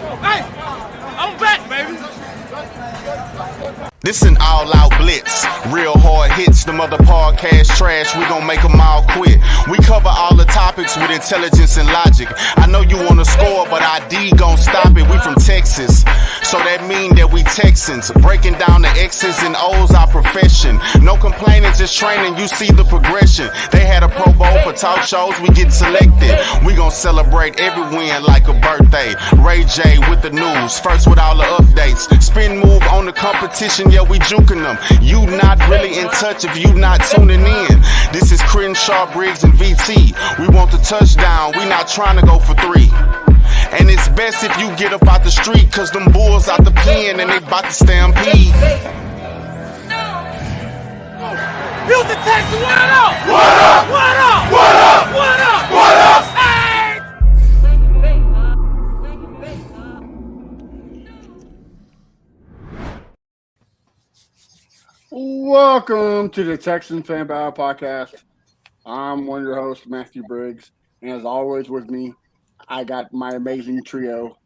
Hey, I'm back, baby. This an all-out blitz, real hard hits, them other podcast trash, we gon' make them all quit. We cover all the topics with intelligence and logic. I know you wanna score, but ID gon' stop it. We from Texas, so that mean that we Texans. Breaking down the X's and O's, our profession. No complaining, just training, you see the progression. They had a Pro Bowl for talk shows, we get selected. We gon' celebrate every win like a birthday. Ray J with the news, first with all the updates. Spin move on the competition, yeah, we juking them. You not really in touch if you not tuning in. This is Crenshaw, Briggs, and VT. We want the touchdown, we not trying to go for 3. And it's best if you get up out the street, cause them bulls out the pen and they bout to stampede. Houston, Texas, what up? What up? What up? What up? What up? What up? Hey! Welcome to the Texan Fan Battle Podcast. I'm one of your hosts, Matthew Briggs, and as always with me, I got my amazing trio.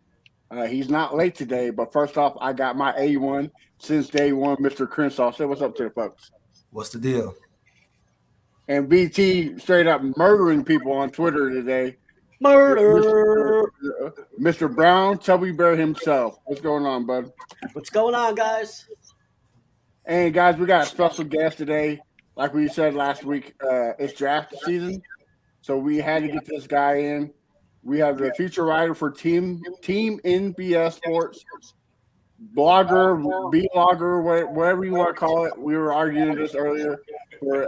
He's not late today, but first off, I got my A1 since day one, Mr. Crenshaw. Say what's up to the folks. What's the deal? And BT straight up murdering people on Twitter today. Murder. Mr. Brown, Chubby Bear himself. What's going on, bud? What's going on, guys? And guys, we got a special guest today. Like we said last week, it's draft season, so we had to get this guy in. We have the feature writer for Team NBS Sports, blogger, vlogger, whatever you want to call it. We were arguing this earlier for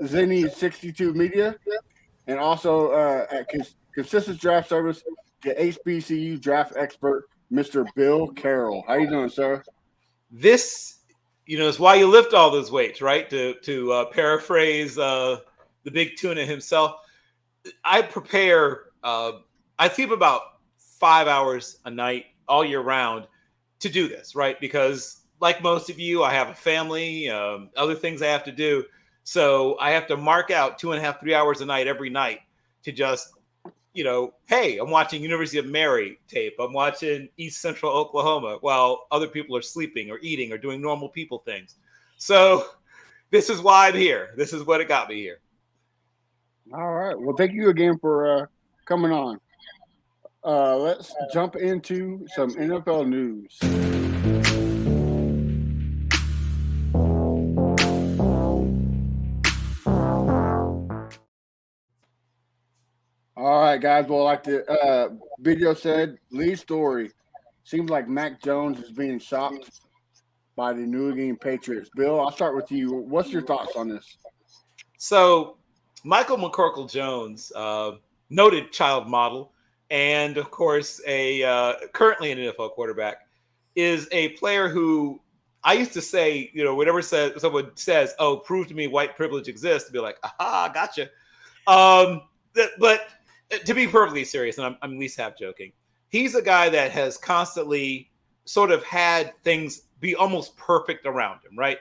Zenny62 Media, and also at Consistent Draft Service, the HBCU draft expert, Mr. Bill Carroll. How you doing, sir? This, is why you lift all those weights, right? To paraphrase the big tuna himself. I prepare. I sleep about 5 hours a night all year round to do this, right? Because like most of you, I have a family, other things I have to do. So I have to mark out 2.5, 3 hours a night every night to just, hey, I'm watching University of Mary tape. I'm watching East Central Oklahoma while other people are sleeping or eating or doing normal people things. So this is why I'm here. This is what it got me here. All right. Well, thank you again for coming on. Let's jump into some NFL news. All right, guys. Well, like the video said, lead story. Seems like Mac Jones is being shopped by the New England Patriots. Bill, I'll start with you. What's your thoughts on this? So Michael McCorkle-Jones, noted child model, and of course currently an NFL quarterback, is a player who I used to say, whenever someone says, "Oh, prove to me white privilege exists," to be like, "Aha, gotcha." But to be perfectly serious, and I'm at least half joking, he's a guy that has constantly sort of had things be almost perfect around him, right?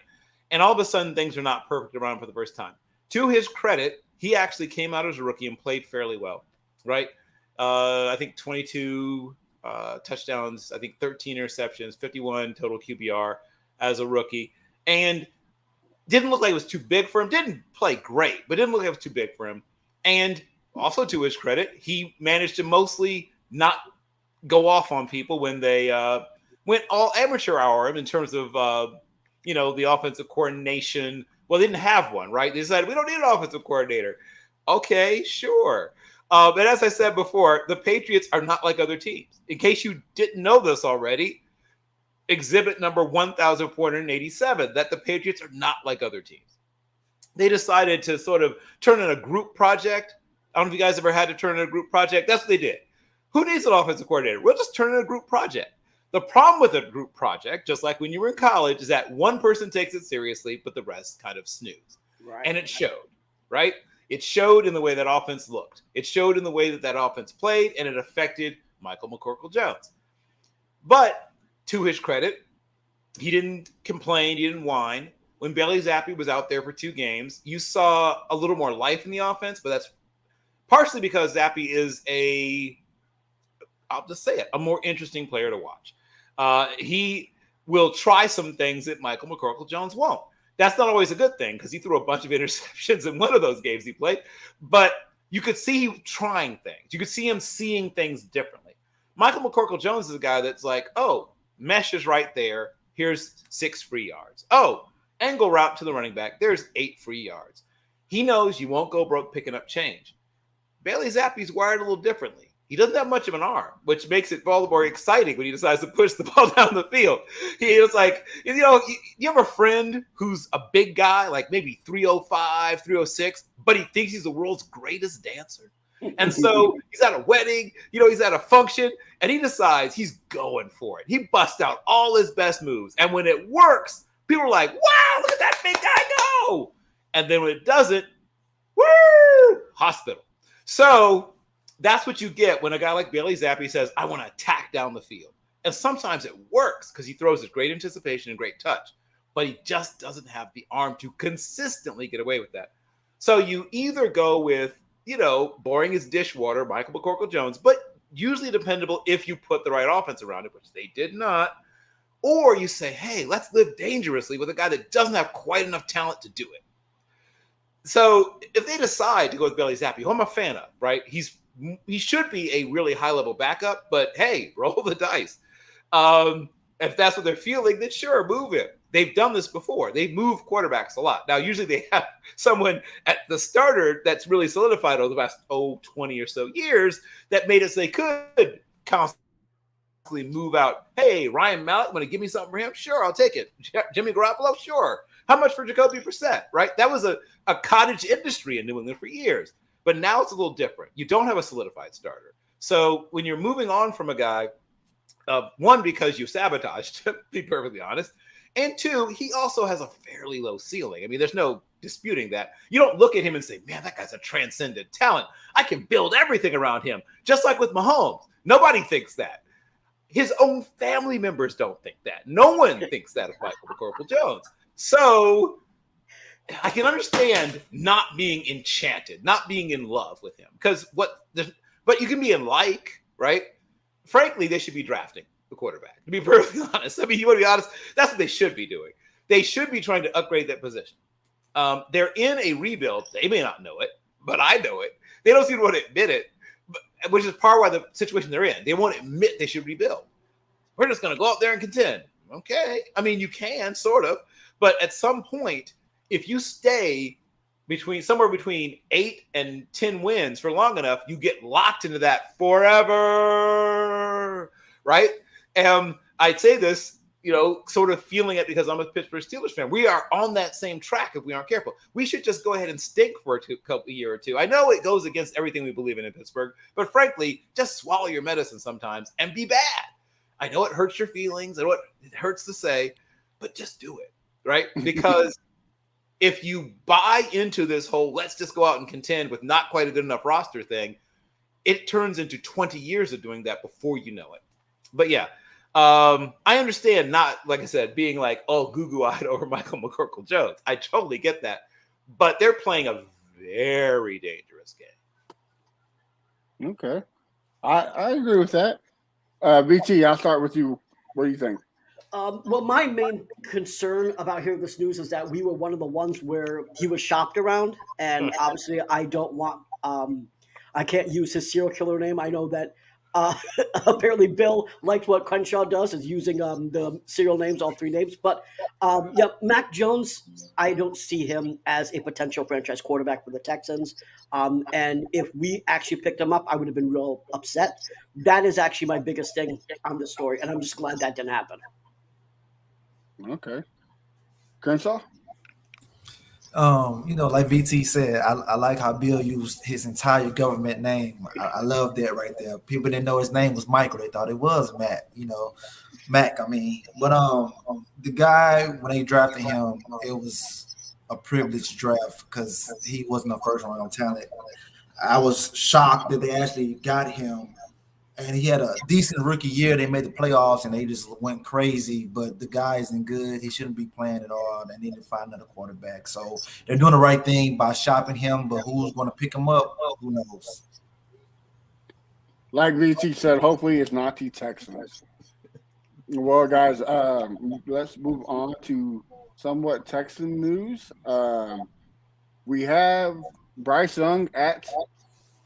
And all of a sudden, things are not perfect around him for the first time. To his credit, he actually came out as a rookie and played fairly well, right? I think 22 touchdowns, I think 13 interceptions, 51 total QBR as a rookie, and didn't look like it was too big for him. Didn't play great, but didn't look like it was too big for him. And also to his credit, he managed to mostly not go off on people when they went all amateur hour in terms of, the offensive coordination. Well, they didn't have one, right? They decided we don't need an offensive coordinator. Okay, sure. And as I said before, the Patriots are not like other teams. In case you didn't know this already, exhibit number 1,487, that the Patriots are not like other teams. They decided to sort of turn in a group project. I don't know if you guys ever had to turn in a group project. That's what they did. Who needs an offensive coordinator? We'll just turn in a group project. The problem with a group project, just like when you were in college, is that one person takes it seriously, but the rest kind of snooze. Right. And it showed, right? It showed in the way that offense looked. It showed in the way that offense played, and it affected Michael McCorkle-Jones. But to his credit, he didn't complain. He didn't whine. When Bailey Zappi was out there for 2 games, you saw a little more life in the offense, but that's partially because Zappi is I'll just say it, a more interesting player to watch. He will try some things that Michael McCorkle-Jones won't. That's not always a good thing because he threw a bunch of interceptions in one of those games he played. But you could see him trying things. You could see him seeing things differently. Michael McCorkle-Jones is a guy that's like, oh, mesh is right there. Here's 6 free yards. Oh, angle route to the running back. There's 8 free yards. He knows you won't go broke picking up change. Bailey Zappe's wired a little differently. He doesn't have much of an arm, which makes it all the more exciting when he decides to push the ball down the field. It's like, you have a friend who's a big guy, like maybe 305, 306, but he thinks he's the world's greatest dancer. And so he's at a wedding, he's at a function, and he decides he's going for it. He busts out all his best moves. And when it works, people are like, wow, look at that big guy go. And then when it doesn't, woo, hospital. So that's what you get when a guy like Bailey Zappe says, I want to attack down the field. And sometimes it works because he throws with great anticipation and great touch, but he just doesn't have the arm to consistently get away with that. So you either go with, boring as dishwater, Michael McCorkle-Jones, but usually dependable if you put the right offense around it, which they did not. Or you say, hey, let's live dangerously with a guy that doesn't have quite enough talent to do it. So if they decide to go with Bailey Zappe, who I'm a fan of, right? He should be a really high-level backup, but hey, roll the dice. If that's what they're feeling, then sure, move him. They've done this before. They've moved quarterbacks a lot. Now, usually they have someone at the starter that's really solidified over the last 20 or so years that made it so they could constantly move out. Hey, Ryan Mallett, want to give me something for him? Sure, I'll take it. Jimmy Garoppolo? Sure. How much for Jacoby Brissett, right? That was a cottage industry in New England for years. But now it's a little different. You don't have a solidified starter. So when you're moving on from a guy, one, because you sabotaged, to be perfectly honest, and two, he also has a fairly low ceiling. I mean, there's no disputing that. You don't look at him and say, man, that guy's a transcendent talent. I can build everything around him, just like with Mahomes. Nobody thinks that. His own family members don't think that. No one thinks that of Michael McCorkle-Jones. So I can understand not being enchanted, not being in love with him. But you can be in like, right? Frankly, they should be drafting the quarterback, to be perfectly honest. I mean, you want to be honest, that's what they should be doing. They should be trying to upgrade that position. They're in a rebuild. They may not know it, but I know it. They don't seem to want to admit it, which is part of why the situation they're in. They won't admit they should rebuild. We're just going to go out there and contend. Okay. I mean, you can, sort of. But at some point, if you stay somewhere between 8 and 10 wins for long enough, you get locked into that forever, right? And I'd say this, sort of feeling it because I'm a Pittsburgh Steelers fan. We are on that same track if we aren't careful. We should just go ahead and stink for a year or two. I know it goes against everything we believe in Pittsburgh, but frankly, just swallow your medicine sometimes and be bad. I know it hurts your feelings. I know it hurts to say, but just do it, right? Because if you buy into this whole let's just go out and contend with not quite a good enough roster thing, it turns into 20 years of doing that before you know it. But yeah, I understand not, like I said, being like, oh, goo-goo-eyed over Michael McCorkle-Jones. I totally get that. But they're playing a very dangerous game. Okay. I agree with that. BT, I'll start with you. What do you think? Well, my main concern about hearing this news is that we were one of the ones where he was shopped around. And obviously I don't want I can't use his serial killer name. I know that apparently Bill likes what Crenshaw does, is using the serial names, all 3 names. But Mac Jones, I don't see him as a potential franchise quarterback for the Texans. And if we actually picked him up, I would have been real upset. That is actually my biggest thing on this story. And I'm just glad that didn't happen. Okay. Crenshaw? Like VT said, I like how Bill used his entire government name. I love that right there. People didn't know his name was Michael. They thought it was Matt, Mac, I mean. But the guy, when they drafted him, it was a privileged draft because he wasn't a first-round talent. I was shocked that they actually got him. And he had a decent rookie year. They made the playoffs, and they just went crazy. But the guy isn't good. He shouldn't be playing at all. They need to find another quarterback. So they're doing the right thing by shopping him. But who's going to pick him up? Who knows? Like VT said, hopefully it's not the Texans. Well, guys, let's move on to somewhat Texan news. We have Bryce Young at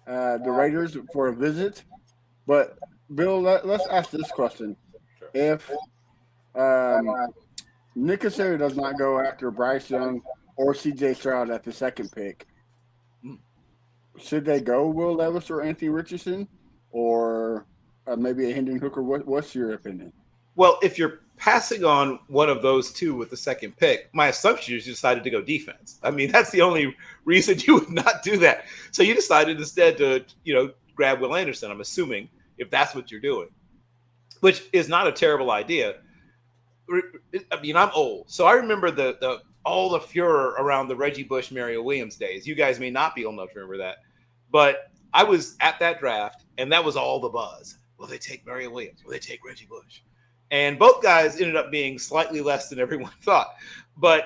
the Raiders for a visit. But, Bill, let's ask this question. If Nick Casario does not go after Bryce Young or CJ Stroud at the second pick, should they go Will Levis or Anthony Richardson, or maybe a Hendon Hooker? What's your opinion? Well, if you're passing on one of those two with the second pick, my assumption is you decided to go defense. I mean, that's the only reason you would not do that. So you decided instead to, grab Will Anderson, I'm assuming, if that's what you're doing, which is not a terrible idea. I mean, I'm old, so I remember all the furor around the Reggie Bush, Mario Williams days. You guys may not be old enough to remember that, but I was at that draft, and that was all the buzz. Will they take Mario Williams? Will they take Reggie Bush? And both guys ended up being slightly less than everyone thought. But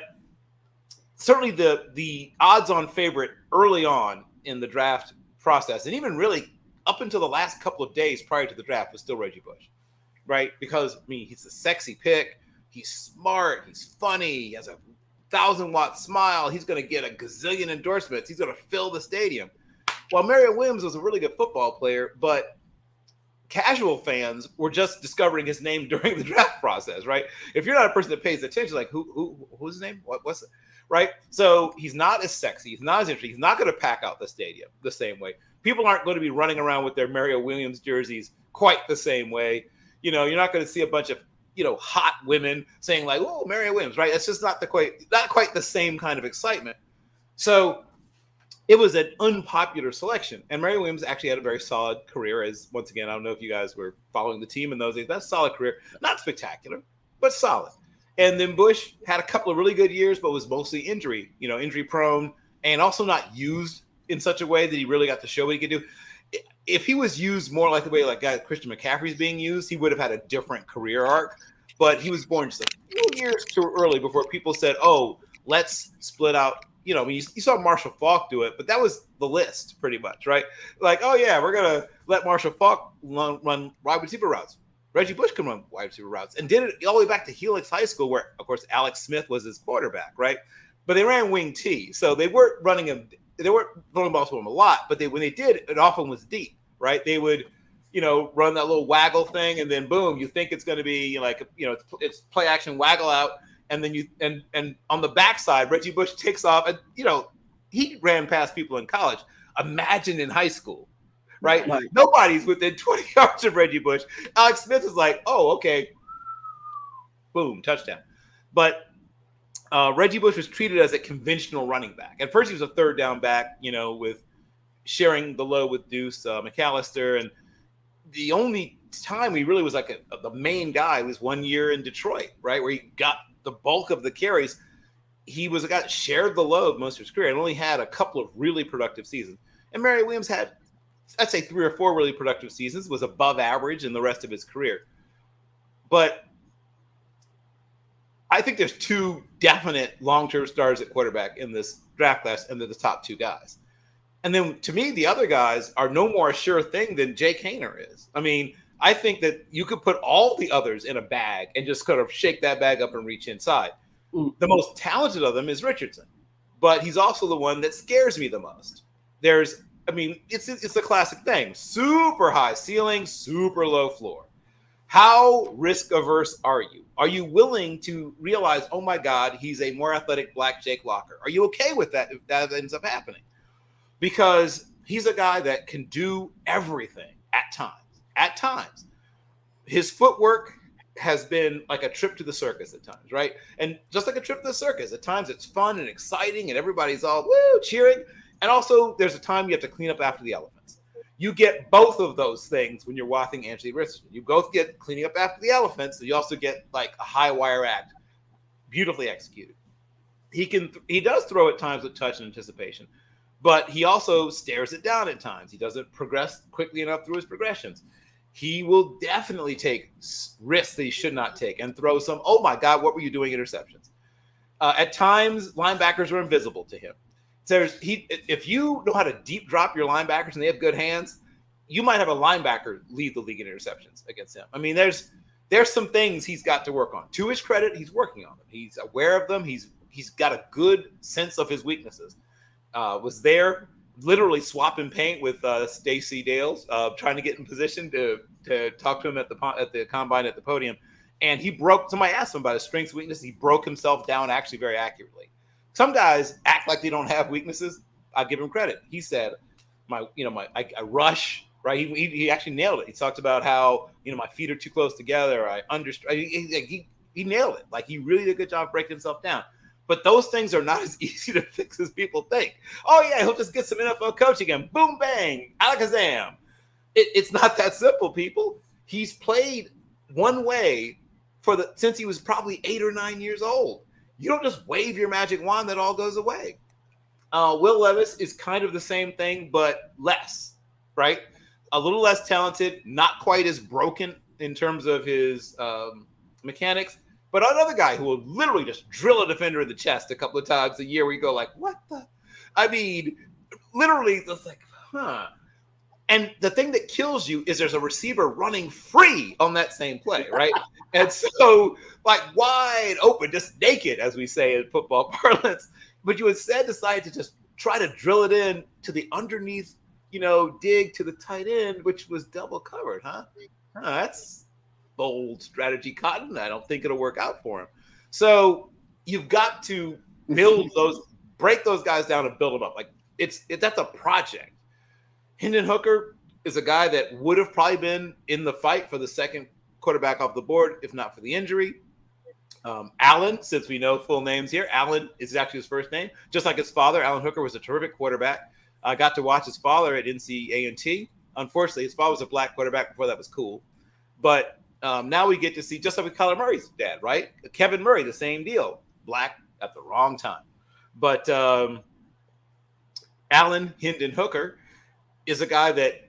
certainly the odds-on favorite early on in the draft process, and even really up until the last couple of days prior to the draft, was still Reggie Bush, right? Because, I mean, he's a sexy pick. He's smart. He's funny. He has a 1,000-watt smile. He's going to get a gazillion endorsements. He's going to fill the stadium. While Mario Williams was a really good football player, but casual fans were just discovering his name during the draft process, right? If you're not a person that pays attention, like who's his name? What's it? Right? So he's not as sexy. He's not as interesting. He's not going to pack out the stadium the same way. People aren't going to be running around with their Mario Williams jerseys quite the same way. You're not going to see a bunch of hot women saying like, "Oh, Mario Williams," right? It's just not quite the same kind of excitement. So it was an unpopular selection. And Mario Williams actually had a very solid career. As once again, I don't know if you guys were following the team in those days. That's a solid career. Not spectacular, but solid. And then Bush had a couple of really good years, but was mostly injury prone, and also not used in such a way that he really got to show what he could do. If he was used more like the way Christian McCaffrey's being used, he would have had a different career arc. But he was born just a few years too early before people said, "Oh, let's split out." You saw Marshall Faulk do it, but that was the list pretty much, right? Like, oh yeah, we're gonna let Marshall Faulk run wide receiver routes. Reggie Bush can run wide receiver routes, and did it all the way back to Helix High School, where of course Alex Smith was his quarterback, right? But they ran wing T, so they weren't running him. They weren't throwing balls to him a lot, but when they did, it often was deep, right? They would, run that little waggle thing, and then boom, you think it's going to be it's play action waggle out. And then and on the backside, Reggie Bush takes off. And, he ran past people in college. Imagine in high school, right? Nobody's within 20 yards of Reggie Bush. Alex Smith is like, oh, okay. Boom, touchdown. But Reggie Bush was treated as a conventional running back. At first, he was a third down back, with sharing the load with Deuce McAllister. And the only time he really was the main guy was 1 year in Detroit, right, where he got the bulk of the carries. He was a guy that shared the load most of his career and only had a couple of really productive seasons. And Mario Williams had, I'd say, 3 or 4 really productive seasons, was above average in the rest of his career. But I think there's 2 definite long-term stars at quarterback in this draft class, and they're the top 2 guys. And then to me, the other guys are no more a sure thing than Jake Haener is. I mean, I think that you could put all the others in a bag and just kind of shake that bag up and reach inside. The most talented of them is Richardson, but he's also the one that scares me the most. It's the classic thing. Super high ceiling, super low floor. How risk averse are you? Are you willing to realize, oh my God, he's a more athletic black Jake Locker? Are you okay with that if that ends up happening? Because he's a guy that can do everything at times. At times, his footwork has been like a trip to the circus at times, right? And just like a trip to the circus, at times it's fun and exciting and everybody's all woo cheering. And also there's a time you have to clean up after the elephants. You get both of those things when you're watching Anthony Richardson. You both get cleaning up after the elephants, and you also get like a high wire act, beautifully executed. He does throw at times with touch and anticipation, but he also stares it down at times. He doesn't progress quickly enough through his progressions. He will definitely take risks that he should not take and throw some, oh my God, what were you doing, interceptions. At times, linebackers are invisible to him. If you know how to deep drop your linebackers and they have good hands, you might have a linebacker lead the league in interceptions against him. I mean, there's some things he's got to work on. To his credit, he's working on them. He's aware of them. He's got a good sense of his weaknesses. Was there literally swapping paint with Stacey Dales, trying to get in position to talk to him at the combine at the podium. And somebody asked him about his strengths, weaknesses. He broke himself down actually very accurately. Some guys act like they don't have weaknesses. I give him credit. He said, I rush, right? He actually nailed it. He talked about how, my feet are too close together. He nailed it. Like, he really did a good job breaking himself down. But those things are not as easy to fix as people think. Oh, yeah, he'll just get some NFL coaching and boom, bang, alakazam. It's not that simple, people. He's played one way since he was probably 8 or 9 years old. You don't just wave your magic wand that all goes away. Will Levis is kind of the same thing, but less, right? A little less talented, not quite as broken in terms of his mechanics. But another guy who will literally just drill a defender in the chest a couple of times a year where you go like, what the? I mean, literally, it's like, huh. And the thing that kills you is there's a receiver running free on that same play, right? And so, like, wide open, just naked, as we say in football parlance. But you instead decide to just try to drill it in to the underneath, dig to the tight end, which was double covered, huh? That's bold strategy, Cotton. I don't think it'll work out for him. So you've got to break those guys down and build them up. Like that's a project. Hendon Hooker is a guy that would have probably been in the fight for the second quarterback off the board, if not for the injury. Allen, since we know full names here, Allen is actually his first name. Just like his father, Allen Hooker was a terrific quarterback. I got to watch his father at NC A&T. Unfortunately, his father was a black quarterback before that was cool. But now we get to see, just like with Kyler Murray's dad, right? Kevin Murray, the same deal. Black at the wrong time. But Allen Hendon Hooker is a guy that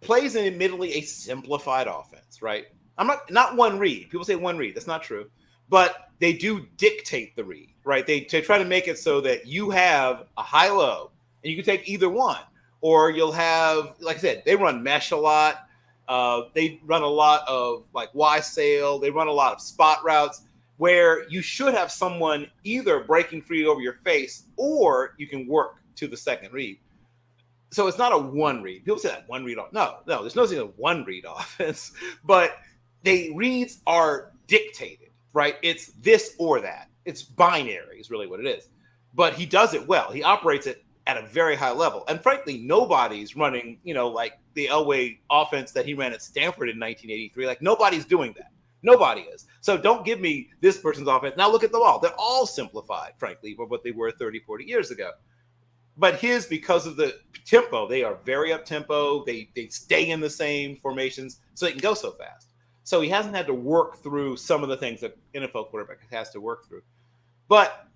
plays in admittedly a simplified offense, right? I'm not one read. People say one read. That's not true. But they do dictate the read, right? They try to make it so that you have a high-low, and you can take either one. Or you'll have, like I said, they run mesh a lot. They run a lot of like Y sail. They run a lot of spot routes where you should have someone either breaking free over your face or you can work to the second read. So it's not a one read. People say that one read off. No, there's no such thing as a one read offense, but reads are dictated, right? It's this or that. It's binary is really what it is. But he does it well. He operates it at a very high level. And frankly, nobody's running, like the Elway offense that he ran at Stanford in 1983. Like nobody's doing that. Nobody is. So don't give me this person's offense. Now look at them all. They're all simplified, frankly, from what they were 30, 40 years ago. But his, because of the tempo, they are very up-tempo. They stay in the same formations so they can go so fast. So he hasn't had to work through some of the things that NFL quarterback has to work through. But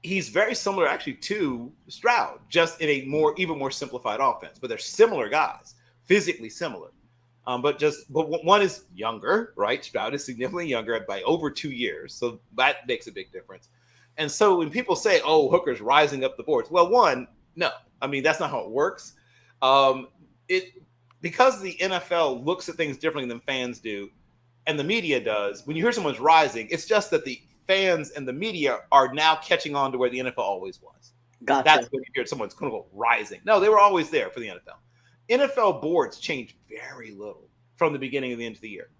he's very similar actually to Stroud, just in a even more simplified offense. But they're similar guys, physically similar. But one is younger, right? Stroud is significantly younger by over 2 years. So that makes a big difference. And so when people say, oh, Hooker's rising up the boards, well, one, no. I mean, that's not how it works. Because the NFL looks at things differently than fans do, and the media does, when you hear someone's rising, it's just that the fans and the media are now catching on to where the NFL always was. Gotcha. That's when you hear someone's quote unquote rising. No, they were always there for the NFL. NFL boards change very little from the beginning to the end of the year.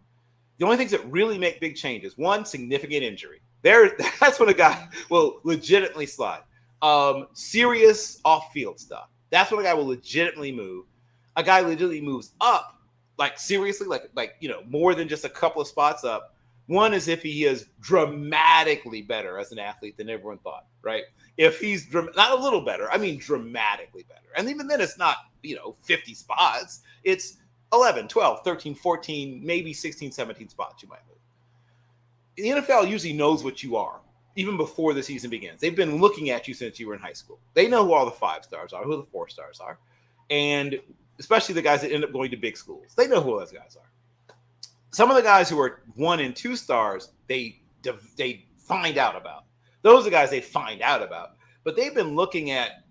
The only things that really make big changes, one, significant injury. That's when a guy will legitimately slide. Serious off-field stuff. That's when a guy will legitimately move. A guy legitimately moves up, like seriously, like more than just a couple of spots up. One is if he is dramatically better as an athlete than everyone thought, right? If he's not a little better, I mean dramatically better. And even then it's not, 50 spots. It's 11, 12, 13, 14, maybe 16, 17 spots you might move. The NFL usually knows what you are, even before the season begins. They've been looking at you since you were in high school. They know who all the 5 stars are, who the 4 stars are, and especially the guys that end up going to big schools. They know who those guys are. Some of the guys who are 1 and 2 stars, they find out about. Those are the guys they find out about. But they've been looking at,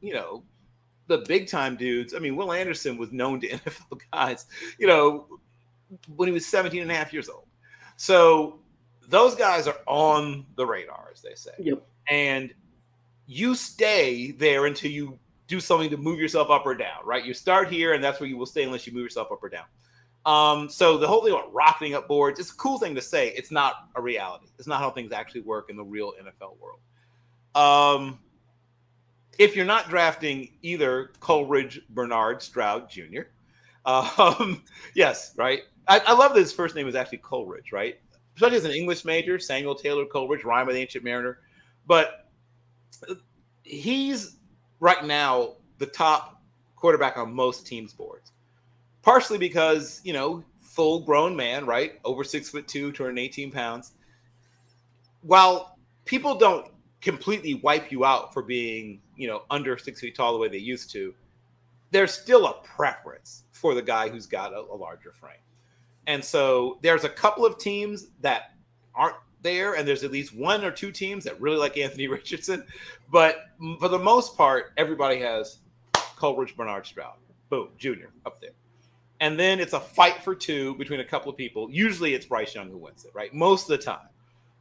the the big time dudes, I mean, Will Anderson was known to NFL guys, when he was 17 and a half years old. So those guys are on the radar, as they say. Yep. And you stay there until you do something to move yourself up or down, right? You start here, and that's where you will stay unless you move yourself up or down. So the whole thing about rocketing up boards, it's a cool thing to say. It's not a reality. It's not how things actually work in the real NFL world. If you're not drafting either Coleridge, Bernard, Stroud Jr., yes, right? I love that his first name is actually Coleridge, right? Especially as an English major, Samuel Taylor Coleridge, rhyme with Ancient Mariner. But he's right now the top quarterback on most teams' boards. Partially because, full-grown man, right? Over 6'2", 218 pounds. While people don't completely wipe you out for being, under 6 feet tall the way they used to, there's still a preference for the guy who's got a larger frame. And so there's a couple of teams that aren't there, and there's at least one or two teams that really like Anthony Richardson. But for the most part, everybody has Coleridge, Bernard, Stroud, boom, Jr. up there. And then it's a fight for two between a couple of people. Usually it's Bryce Young who wins it, right? Most of the time.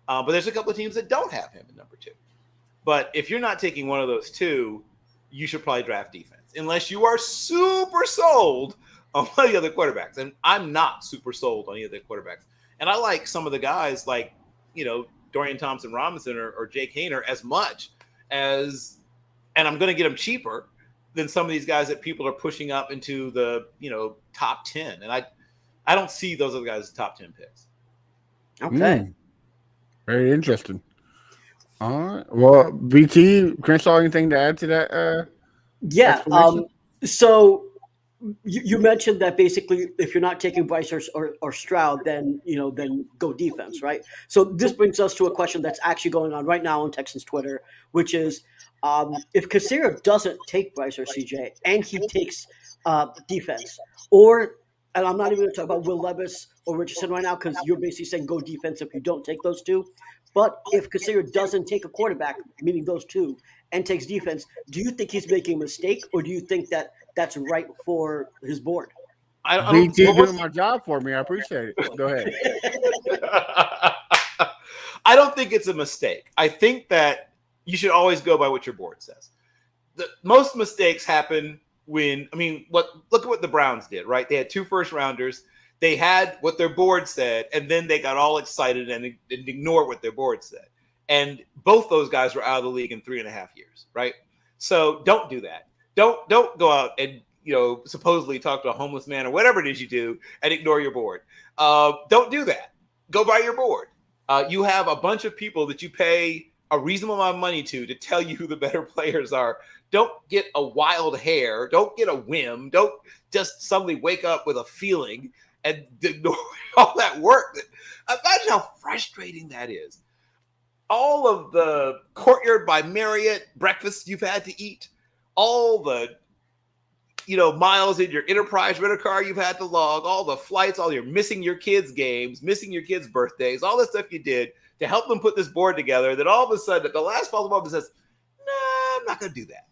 But there's a couple of teams that don't have him at number 2. But if you're not taking one of those two, you should probably draft defense, unless you are super sold on one of the other quarterbacks. And I'm not super sold on any of the quarterbacks. And I like some of the guys like, Dorian Thompson-Robinson or Jake Hayner as much as, and I'm going to get them cheaper than some of these guys that people are pushing up into the, top 10. And I don't see those other guys as top 10 picks. Okay. Very interesting. All right. Well, BT, Crenshaw, anything to add to that? Yeah. So you mentioned that basically if you're not taking Bryce or Stroud, then go defense, right? So this brings us to a question that's actually going on right now on Texans Twitter, which is if Caserio doesn't take Bryce or CJ and he takes defense, and I'm not even going to talk about Will Levis or Richardson right now because you're basically saying go defense if you don't take those two. But if Caserio doesn't take a quarterback, meaning those two, and takes defense, do you think he's making a mistake, or do you think that that's right for his board? BT doing my job for me. I appreciate it. Go ahead. I don't think it's a mistake. I think that you should always go by what your board says. Most mistakes happen look at what the Browns did, right? They had 2 first-rounders. They had what their board said, and then they got all excited and ignored what their board said. And both those guys were out of the league in 3.5 years, right? So don't do that. Don't go out and supposedly talk to a homeless man or whatever it is you do and ignore your board. Don't do that. Go by your board. You have a bunch of people that you pay a reasonable amount of money to tell you who the better players are. Don't get a wild hair. Don't get a whim. Don't just suddenly wake up with a feeling and ignore all that work. Imagine how frustrating that is. All of the Courtyard by Marriott breakfasts you've had to eat, all the miles in your Enterprise rental car you've had to log, all the flights, all your missing your kids' games, missing your kids' birthdays, all the stuff you did to help them put this board together, that all of a sudden at the last follow up says, "No, I'm not going to do that."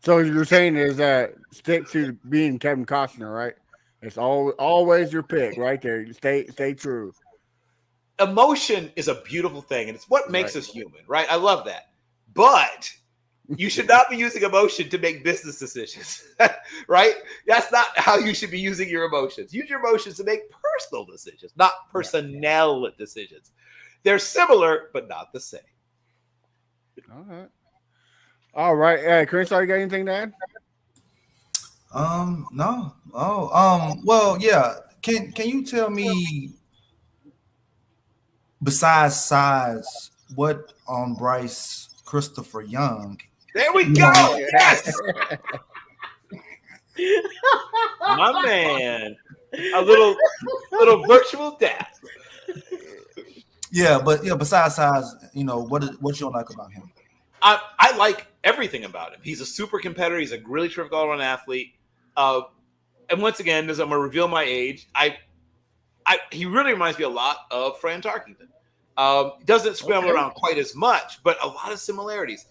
So what you're saying is that stick to being Kevin Costner, right? It's always your pick right there. Stay true. Emotion is a beautiful thing, and it's what makes us human, right? I love that. But you should not be using emotion to make business decisions, right? That's not how you should be using your emotions. Use your emotions to make personal decisions, not personnel decisions. They're similar, but not the same. All right. Crenshaw, you got anything to add? No. Well, yeah. Can you tell me, besides size, what on Bryce Christopher Young? There we go. Yes. My man. A little virtual dad. Yeah, but besides size, what you don't like about him? I like everything about him. He's a super competitor. He's a really terrific all-around athlete. And once again, as I'm going to reveal my age, he really reminds me a lot of Fran Tarkenton. Doesn't scramble around quite as much, but a lot of similarities.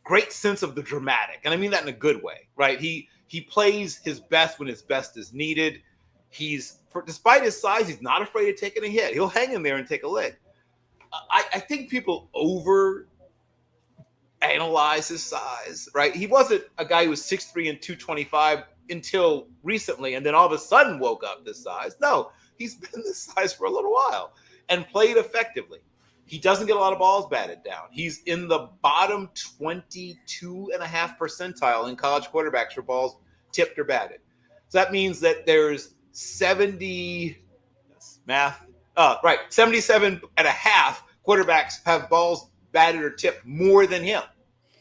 great sense of the dramatic, and I mean that in a good way, right? He plays his best when his best is needed. Despite his size, he's not afraid of taking a hit. He'll hang in there and take a lick. I think people analyze his size, right? He wasn't a guy who was 6'3" and 225 until recently, and then all of a sudden woke up this size. No, he's been this size for a little while and played effectively. He doesn't get a lot of balls batted down. He's in the bottom 22.5 percentile in college quarterbacks for balls tipped or batted. So that means that there's 77.5 quarterbacks have balls batted or tipped more than him,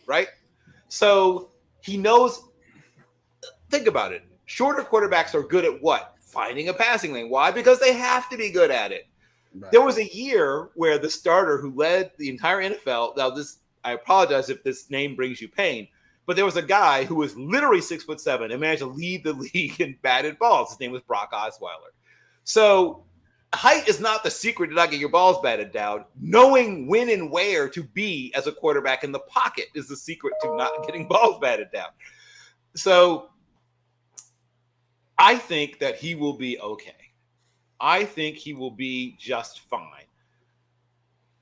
right? So he knows. Think about it. Shorter quarterbacks are good at what? Finding a passing lane. Why? Because they have to be good at it. Right. There was a year where the starter who led the entire NFL. Now, I apologize if this name brings you pain, but there was a guy who was literally 6'7" and managed to lead the league in batted balls. His name was Brock Osweiler. So height is not the secret to not get your balls batted down. Knowing when and where to be as a quarterback in the pocket is the secret to not getting balls batted down. So I think that he will be okay. I think he will be just fine.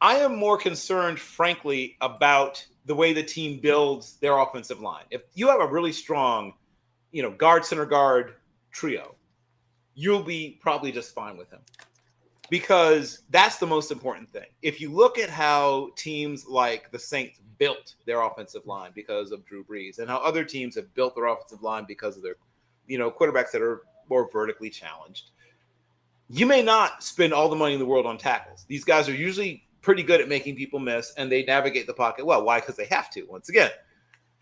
I am more concerned, frankly, about the way the team builds their offensive line. If you have a really strong, guard, center guard trio, you'll be probably just fine with him, because that's the most important thing. If you look at how teams like the Saints built their offensive line because of Drew Brees, and how other teams have built their offensive line because of their, quarterbacks that are more vertically challenged, you may not spend all the money in the world on tackles. These guys are usually pretty good at making people miss, and they navigate the pocket well. Why? Because they have to, once again.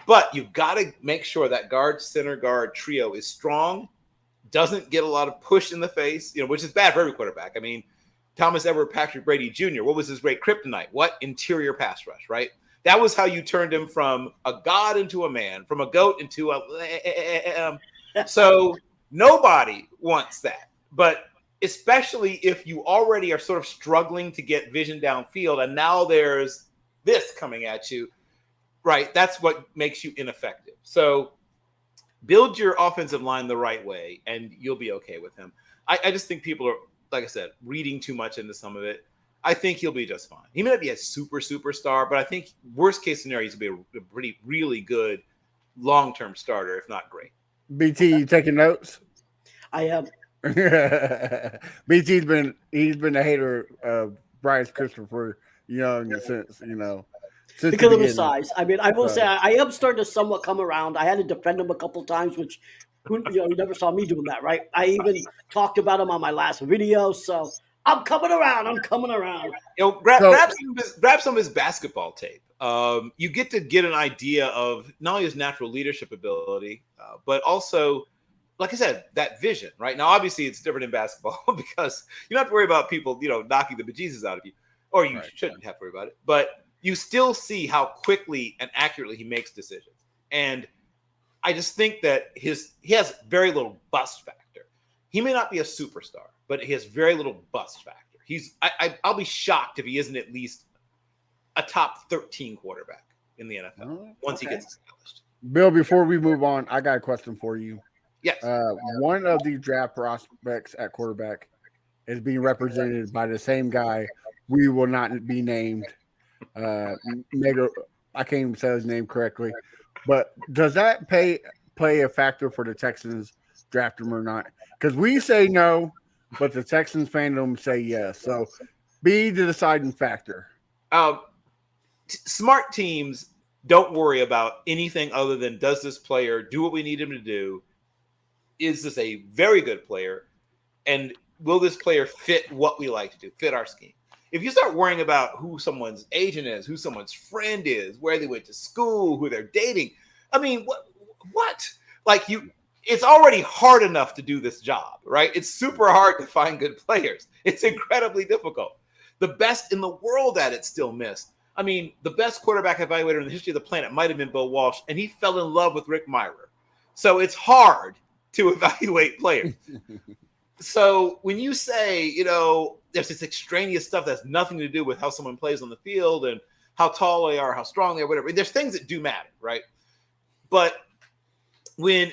But you've got to make sure that guard, center guard trio is strong, doesn't get a lot of push in the face, which is bad for every quarterback. I mean, Thomas Edward Patrick Brady Jr., what was his great kryptonite? What? Interior pass rush, right? That was how you turned him from a god into a man, from a goat into a so nobody wants that. But especially if you already are sort of struggling to get vision downfield, and now there's this coming at you, right? That's what makes you ineffective. So build your offensive line the right way, and you'll be okay with him. I just think people are, like I said, reading too much into some of it. I think he'll be just fine. He may not be a superstar, but I think worst case scenario, he's going to be a really good long-term starter, if not great. BT, you taking notes? I am. BT's been a hater of Bryce Christopher Young since because of his size. I mean, I will say I am starting to somewhat come around. I had to defend him a couple times, which you never saw me doing that, right? I even talked about him on my last video, so I'm coming around. Grab some of his basketball tape. You get an idea of not only his natural leadership ability, but also, like I said, that vision, right? Now, obviously, it's different in basketball because you don't have to worry about people, knocking the bejesus out of you, or you shouldn't have to worry about it. But you still see how quickly and accurately he makes decisions. And I just think that he has very little bust factor. He may not be a superstar, but he has very little bust factor. I'll be shocked if he isn't at least a top 13 quarterback in the NFL once he gets established. Bill, before we move on, I got a question for you. Yes. One of the draft prospects at quarterback is being represented by the same guy. We will not be named. I can't even say his name correctly. But does that play a factor for the Texans draft him or not? Because we say no, but the Texans fandom say yes. So be the deciding factor. Smart teams don't worry about anything other than, does this player do what we need him to do? Is this a very good player? And will this player fit what we like to do, fit our scheme? If you start worrying about who someone's agent is, who someone's friend is, where they went to school, who they're dating, I mean, what? It's already hard enough to do this job, right? It's super hard to find good players. It's incredibly difficult. The best in the world at it still missed. I mean, the best quarterback evaluator in the history of the planet might have been Bill Walsh, and he fell in love with Rick Mirer. So it's hard to evaluate players. So when you say, there's this extraneous stuff that's nothing to do with how someone plays on the field, and how tall they are, how strong they are, whatever. There's things that do matter, right? But when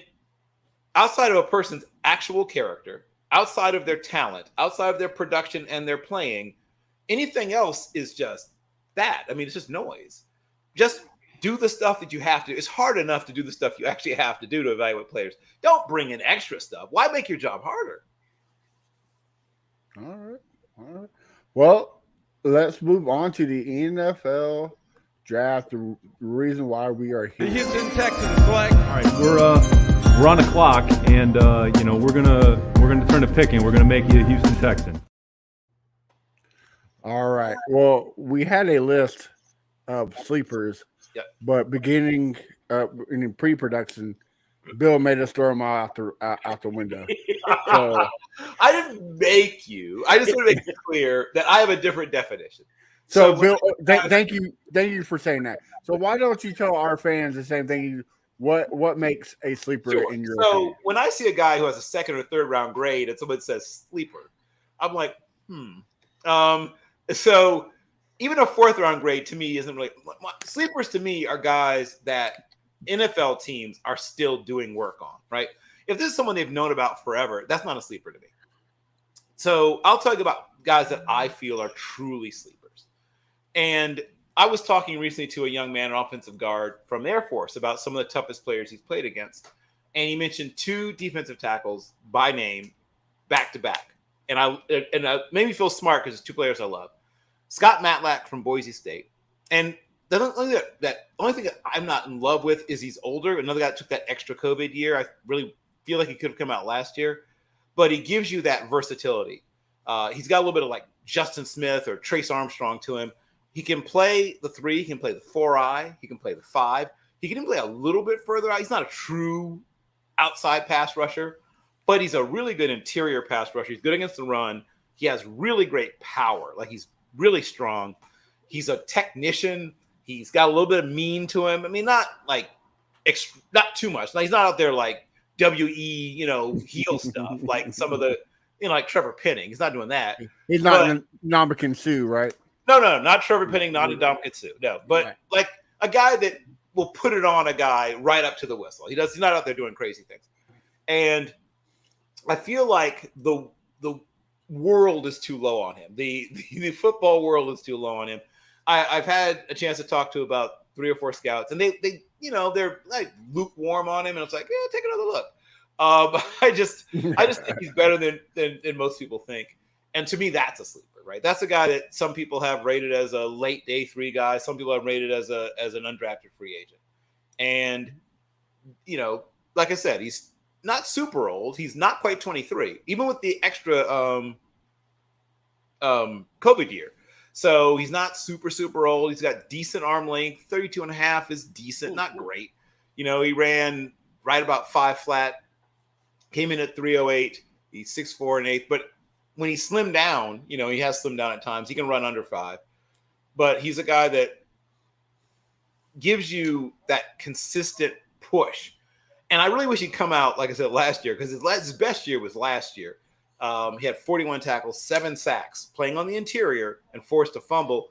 outside of a person's actual character, outside of their talent, outside of their production and their playing, anything else is just that. I mean, it's just noise. Just do the stuff that you have to. It's hard enough to do the stuff you actually have to do to evaluate players. Don't bring in extra stuff. Why make your job harder? All right. Well, let's move on to the NFL draft. The reason why we are The here. Houston Texans select. All right, we're on the clock, and we're gonna turn to picking. We're gonna make you a Houston Texan. All right. Well, we had a list of sleepers, but beginning in pre-production, Bill made us throw them all out the window. So I didn't make you. I just want to make it clear that I have a different definition. So Bill, thank you for saying that. So why don't you tell our fans the same thing? What makes a sleeper in your opinion? When I see a guy who has a second or third round grade and someone says sleeper, I'm like, So even a fourth round grade to me isn't really sleepers. To me are guys that NFL teams are still doing work on, right? If this is someone they've known about forever, that's not a sleeper to me. So I'll tell you about guys that I feel are truly sleepers. And I was talking recently to a young man, an offensive guard from the Air Force, about some of the toughest players he's played against. And he mentioned two defensive tackles by name, back to back. And I made me feel smart because it's two players I love. Scott Matlack from Boise State. And the only thing that I'm not in love with is he's older. Another guy that took that extra COVID year. I really feel like he could have come out last year. But he gives you that versatility. He's got a little bit of like Justin Smith or Trace Armstrong to him. He can play the 3. He can play the 4-eye. He can play the 5. He can even play a little bit further out. He's not a true outside pass rusher, but he's a really good interior pass rusher. He's good against the run. He has really great power. Like he's really strong. He's a technician. He's got a little bit of mean to him. I mean, not not too much. Like, he's not out there like WE, heel stuff like some of the, like Trevor Penning. He's not doing that. He's not Ndamukong Suh, right? No, not Trevor Penning, not Ndamukong Suh. No, but like a guy that will put it on a guy right up to the whistle. He's not out there doing crazy things. And I feel like the world is too low on him. The football world is too low on him. I've had a chance to talk to about 3 or 4 scouts, and they they're like lukewarm on him, and it's like, yeah, take another look. I just think he's better than most people think. And to me, that's a sleeper, right? That's a guy that some people have rated as a late day 3 guy. Some people have rated as an undrafted free agent. And, like I said, he's not super old. He's not quite 23, even with the extra COVID year. So he's not super, super old. He's got decent arm length. 32 and a half is decent, not great. He ran right about 5 flat, came in at 308. He's 6'4" and 1/8. But when he slimmed down, he has slimmed down at times. He can run under 5. But he's a guy that gives you that consistent push. And I really wish he'd come out, like I said, last year, because his best year was last year. He had 41 tackles, 7 sacks, playing on the interior and forced a fumble.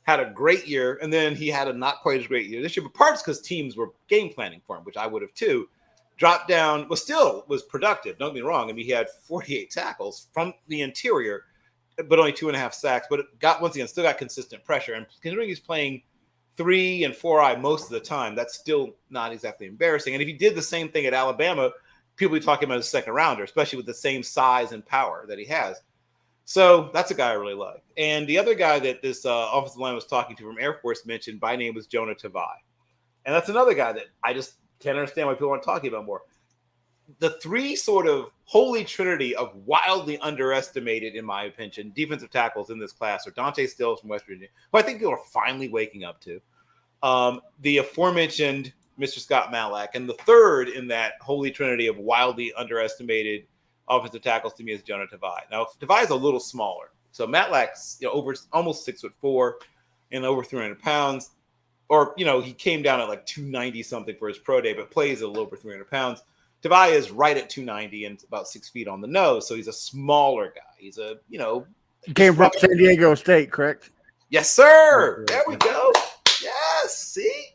Had a great year, and then he had a not quite as great year this year, but parts because teams were game planning for him, which I would have too. Dropped down, but still was productive. Don't get me wrong. I mean, he had 48 tackles from the interior, but only 2.5 sacks. But still got consistent pressure. And considering he's playing 3 and 4-eye most of the time, that's still not exactly embarrassing. And if he did the same thing at Alabama, people would be talking about a second rounder, especially with the same size and power that he has. So that's a guy I really like. And the other guy that this offensive line was talking to from Air Force mentioned by name was Jonah Tavai. And that's another guy that I just can't understand why people aren't talking about more. The 3 sort of holy trinity of wildly underestimated, in my opinion, defensive tackles in this class are Dante Stills from West Virginia, who I think people are finally waking up to. The aforementioned Mr. Scott Matlack. And the third in that holy trinity of wildly underestimated offensive tackles to me is Jonah Tavai. Now, Tavai is a little smaller. So Matlack's over almost 6'4" and over 300 pounds. Or, he came down at like 290 something for his pro day, but plays at a little over 300 pounds. Tavai is right at 290 and about 6 feet on the nose. So he's a smaller guy. He's He came from San Diego State, correct? Yes, sir. There we go. see?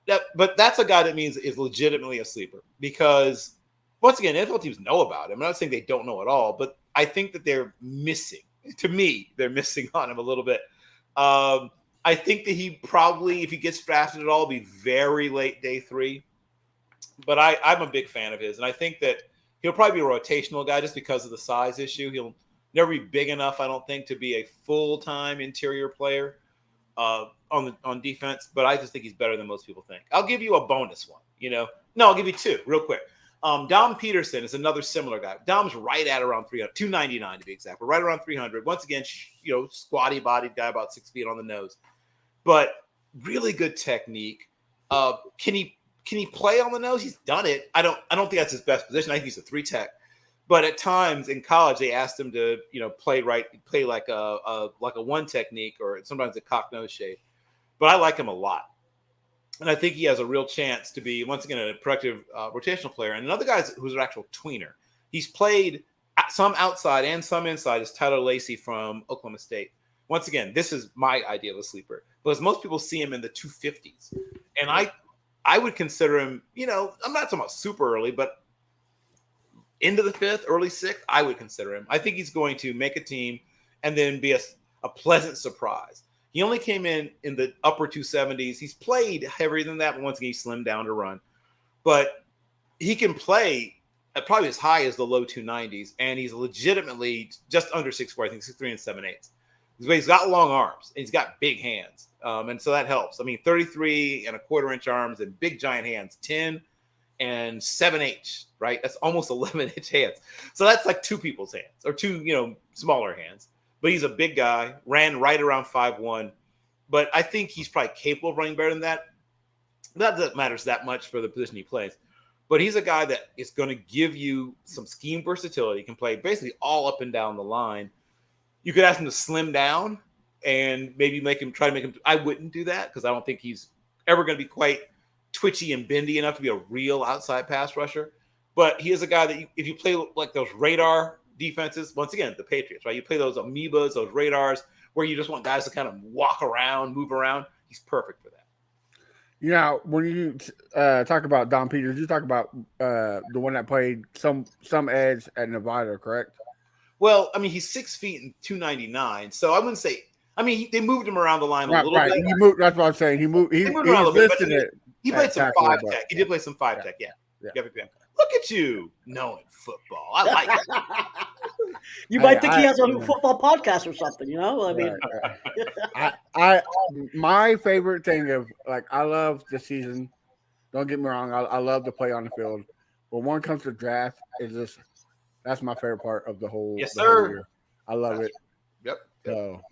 But that's a guy that means is legitimately a sleeper because, once again, NFL teams know about him. I'm not saying they don't know at all, but I think that they're missing. To me, they're missing on him a little bit. I think that he probably, if he gets drafted at all, will be very late day 3. But I'm a big fan of his, and I think that he'll probably be a rotational guy just because of the size issue. He'll never be big enough, I don't think, to be a full-time interior player on defense. But I just think he's better than most people think. I'll give you a bonus one. I'll give you 2 real quick. Dom Peterson is another similar guy. Dom's right at around 300, 299 to be exact, but right around 300. Once again, squatty-bodied guy, about 6 feet on the nose, but really good technique. Can he play on the nose? He's done it. I don't think that's his best position. I think he's a 3 tech, but at times in college they asked him to play like a 1 technique or sometimes a cock nose shade. But I like him a lot. And I think he has a real chance to be, once again, a productive rotational player. And another guy who's an actual tweener. He's played some outside and some inside is Tyler Lacey from Oklahoma State. Once again, this is my idea of a sleeper. Because most people see him in the 250s. And I would consider him, I'm not talking about super early, but into the 5th, early 6th, I would consider him. I think he's going to make a team and then be a pleasant surprise. He only came in the upper 270s. He's played heavier than that, but once again, he slimmed down to run. But he can play at probably as high as the low 290s, and he's legitimately just under 6'4", I think 6'3" and 7/8. But he's got long arms, and he's got big hands, and so that helps. I mean, 33 and a quarter-inch arms and big, giant hands, 10 and 7/8, right? That's almost 11-inch hands. So that's like 2 people's hands or 2, smaller hands. But he's a big guy, ran right around 5'1". But I think he's probably capable of running better than that. Not that matters that much for the position he plays. But he's a guy that is going to give you some scheme versatility. He can play basically all up and down the line. You could ask him to slim down and maybe try to make him. I wouldn't do that because I don't think he's ever going to be quite twitchy and bendy enough to be a real outside pass rusher. But he is a guy that if you play like those radar defenses, once again, the Patriots, right? You play those amoebas, those radars, where you just want guys to kind of walk around, move around. He's perfect for that. When you talk about Dom Peters, you talk about the one that played some edge at Nevada, correct? Well, I mean, he's 6 feet and 299, so I wouldn't say. I mean, they moved him around the line a little bit. He moved. That's what I'm saying. He moved. He moved around a little bit. He played some 5 but, tech. He did play some 5 tech. Yeah. Yeah. Look at you knowing football. I like it. You might think he has a football podcast or something, I mean, I my favorite thing of I love the season. Don't get me wrong. I love to play on the field, but when it comes to draft, that's my favorite part of the whole. Yes, the sir. whole year. I love it. Yep. So,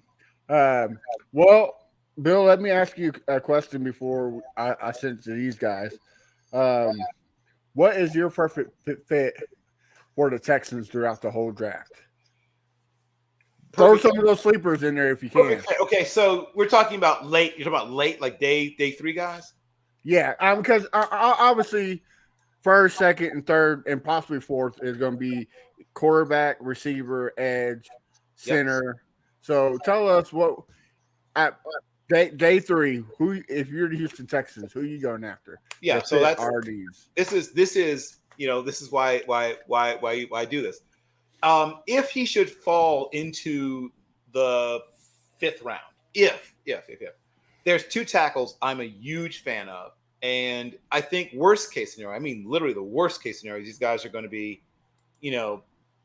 well, Bill, let me ask you a question before I send it to these guys. What is your perfect fit for the Texans throughout the whole draft? Throw some of those sleepers in there if you can. Okay, so we're talking about late. You're talking about late, like day 3 guys? Yeah, because obviously first, second, and third, and possibly fourth is going to be quarterback, receiver, edge, center. Yep. So tell us what at day 3. Who, if you're the Houston Texans, who are you going after? Yeah, so that's RDs. This is this is why I do this. If he should fall into the 5th round, if there's 2 tackles I'm a huge fan of, and I think worst case scenario, I mean literally the worst case scenario, these guys are going to be,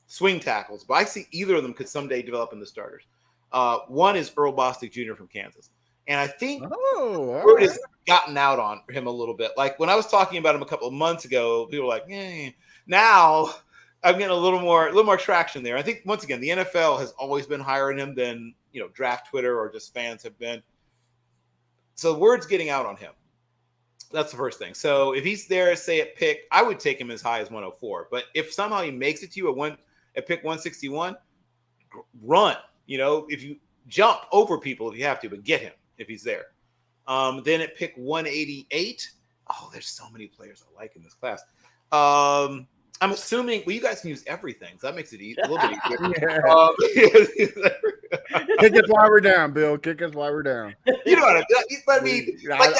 swing tackles, but I see either of them could someday develop into starters. One is Earl Bostic Jr. from Kansas. And I think word has gotten out on him a little bit. Like when I was talking about him a couple of months ago, people were like, now I'm getting a little more traction there. I think once again, the NFL has always been higher in him than, draft Twitter or just fans have been. So word's getting out on him. That's the first thing. So if he's there, say at pick, I would take him as high as 104. But if somehow he makes it to you at pick 161, run. If you jump over people if you have to, but get him if he's there. Then at pick 188, there's so many players I like in this class. I'm assuming, you guys can use everything, so that makes it a little bit easier. Kick us while we're down, Bill. Kick us while we're down. You know what I mean? But I mean, like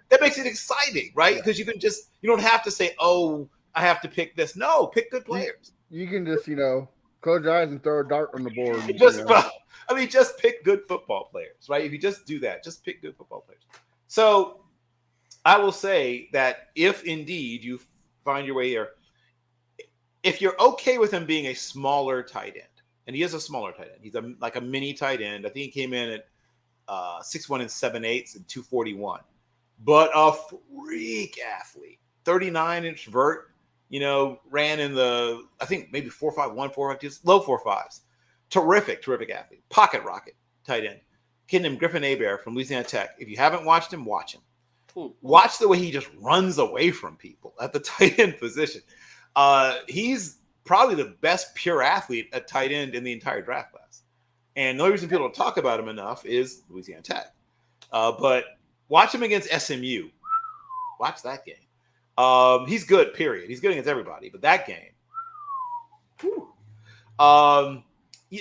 that makes it exciting, right? Because you don't have to say, oh, I have to pick this. No, pick good players. You can just, close your eyes and throw a dart on the board. Just pick good football players, right? If you just do that, just pick good football players. So I will say that if indeed you find your way here, if you're okay with him being a smaller tight end, and he is a smaller tight end, he's like a mini tight end. I think he came in at 6'1" and 7/8 and 241, but a freak athlete, 39-inch vert. Ran in the, I think maybe 4.51, 4.52, low 4.5s. Terrific athlete. Pocket rocket tight end. Kid named Griffin Hebert from Louisiana Tech. If you haven't watched him, watch him. Watch the way he just runs away from people at the tight end position. He's probably the best pure athlete at tight end in the entire draft class. And the only reason people don't talk about him enough is Louisiana Tech. But watch him against SMU. Watch that game. He's good, period. He's good against everybody. But that game.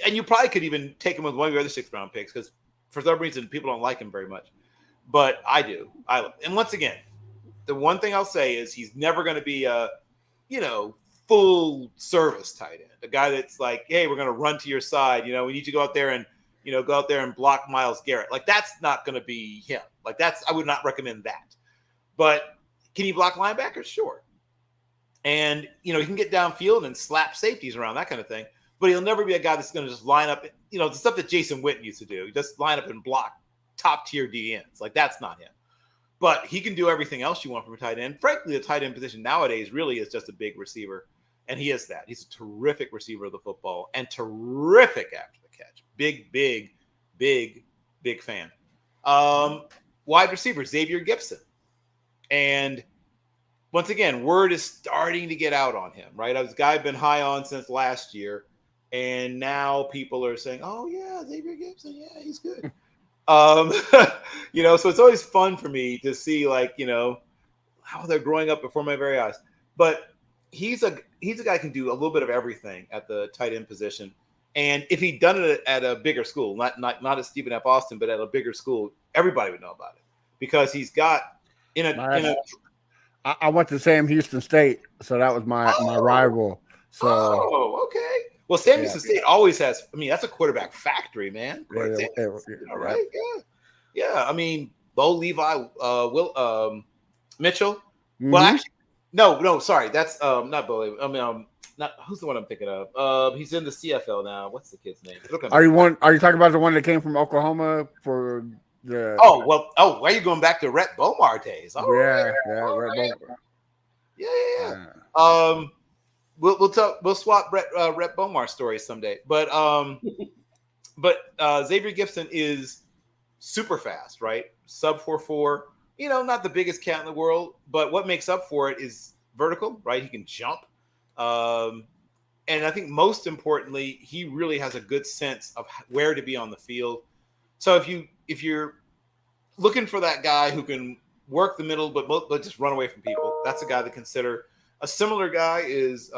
And you probably could even take him with one of your other 6th-round picks because for some reason people don't like him very much. But I do. And once again, the one thing I'll say is he's never going to be a, full service tight end. A guy that's like, hey, we're going to run to your side. We need you to go out there and block Myles Garrett. Like, that's not going to be him. Like, I would not recommend that. But can he block linebackers? Sure. And, he can get downfield and slap safeties around, that kind of thing. But he'll never be a guy that's going to just line up, the stuff that Jason Witten used to do. Just line up and block top-tier DNs. Like, that's not him. But he can do everything else you want from a tight end. Frankly, the tight end position nowadays really is just a big receiver. And he is that. He's a terrific receiver of the football and terrific after the catch. Big fan. Wide receiver, Xavier Gipson. And once again, word is starting to get out on him, right? This guy I've been high on since last year. And now people are saying, oh, yeah, Xavier Gipson, yeah, he's good. So it's always fun for me to see, like, how they're growing up before my very eyes. But he's a guy who can do a little bit of everything at the tight end position. And if he'd done it at a bigger school, not at Stephen F. Austin, but at a bigger school, everybody would know about it because he's got I went to Sam Houston State, so that was my rival. So okay. Well, Sam Houston State always has. I mean, that's a quarterback factory, man. Right? Yeah. I mean, Bo Levi, Mitchell. Mm-hmm. Well, actually, no. Sorry, that's not Bo Levi. I mean, not who's the one I'm thinking of. He's in the CFL now. What's the kid's name? Are you talking about the one that came from Oklahoma for the? Why are you going back to Rhett Bomar days? Oh, Rhett Bomar. Yeah. We'll swap Rhett Bomar stories someday. But Xavier Gipson is super fast, right? Sub 4.4. Not the biggest cat in the world, but what makes up for it is vertical, right? He can jump. And I think most importantly, he really has a good sense of where to be on the field. So if you're looking for that guy who can work the middle but just run away from people, that's a guy to consider. A similar guy is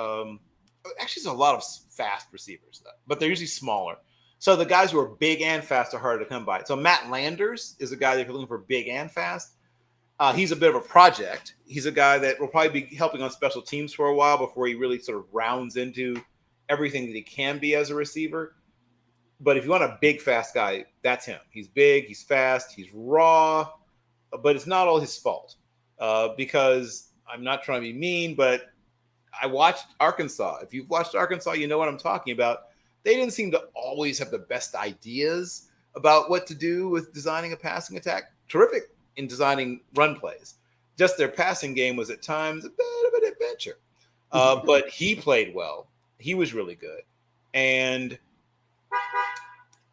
actually there's a lot of fast receivers, but they're usually smaller. So the guys who are big and fast are harder to come by. So Matt Landers is a guy that if you're looking for big and fast, he's a bit of a project. He's a guy that will probably be helping on special teams for a while before he really sort of rounds into everything that he can be as a receiver. But if you want a big, fast guy, that's him. He's big, he's fast, he's raw, but it's not all his fault because I'm not trying to be mean, but I watched Arkansas. If you've watched Arkansas, you know what I'm talking about. They didn't seem to always have the best ideas about what to do with designing a passing attack. Terrific in designing run plays. Just their passing game was at times a bit of an adventure. But he played well. He was really good. And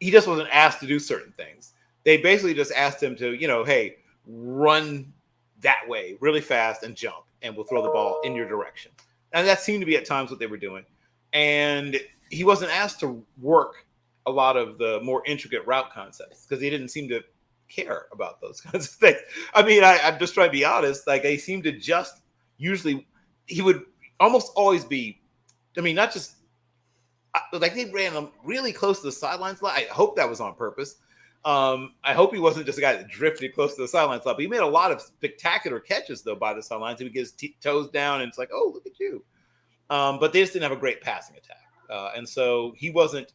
he just wasn't asked to do certain things. They basically just asked him to, hey, run that way really fast and jump, and we'll throw the ball in your direction. And that seemed to be at times what they were doing. And he wasn't asked to work a lot of the more intricate route concepts because he didn't seem to care about those kinds of things. I mean, I'm just trying to be honest. Like, they seem to just usually, he would almost always be, I mean, not just like they ran him really close to the sidelines. I hope that was on purpose. I hope he wasn't just a guy that drifted close to the sidelines. But he made a lot of spectacular catches, though, by the sidelines. He would get his toes down, and it's like, oh, look at you. But they just didn't have a great passing attack. And so he wasn't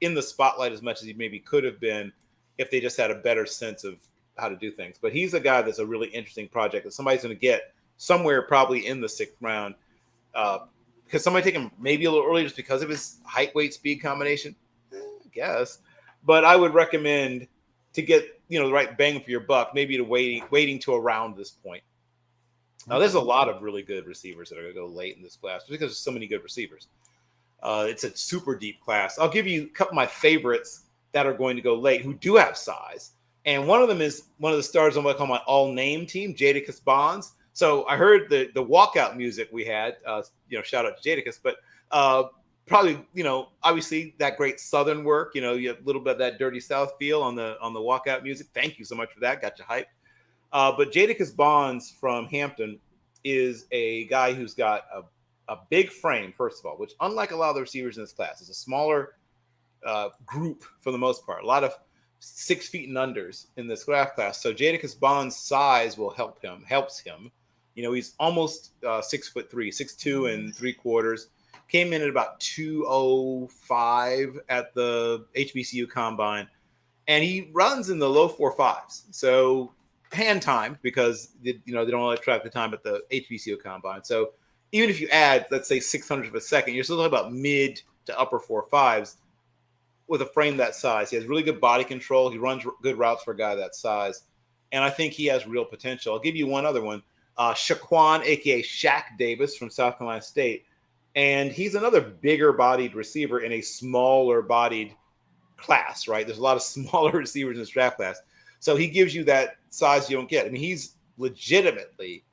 in the spotlight as much as he maybe could have been if they just had a better sense of how to do things. But he's a guy that's a really interesting project that somebody's going to get somewhere probably in the 6th round. Because somebody take him maybe a little early just because of his height, weight, speed combination. I guess. But I would recommend to get the right bang for your buck, maybe to waiting to around this point. Now, there's a lot of really good receivers that are going to go late in this class because there's so many good receivers. It's a super deep class. I'll give you a couple of my favorites that are going to go late who do have size. And one of them is one of the stars on what I call my all-name team, Jadakiss Bonds. So I heard the walkout music we had, shout out to Jadakiss, but probably, obviously that great Southern work, you have a little bit of that dirty South feel on the walkout music. Thank you so much for that. Got you hyped. But Jadakiss Bonds from Hampton is a guy who's got a big frame, first of all, which unlike a lot of the receivers in this class, is a smaller group for the most part. A lot of 6 feet and unders in this draft class. So Jadakiss Bonds' size helps him. He's almost 6'3", 6'2" and 3/4. Came in at about 205 at the HBCU Combine, and he runs in the low 4.5s. So hand timed because they don't let track the time at the HBCU Combine. So even if you add, let's say 600 of a second, you're still talking about mid to upper 4.5s with a frame that size. He has really good body control. He runs good routes for a guy that size, and I think he has real potential. I'll give you one other one, Shaquan, aka Shaq Davis from South Carolina State. And he's another bigger-bodied receiver in a smaller-bodied class, right? There's a lot of smaller receivers in this draft class. So he gives you that size you don't get. I mean, he's legitimately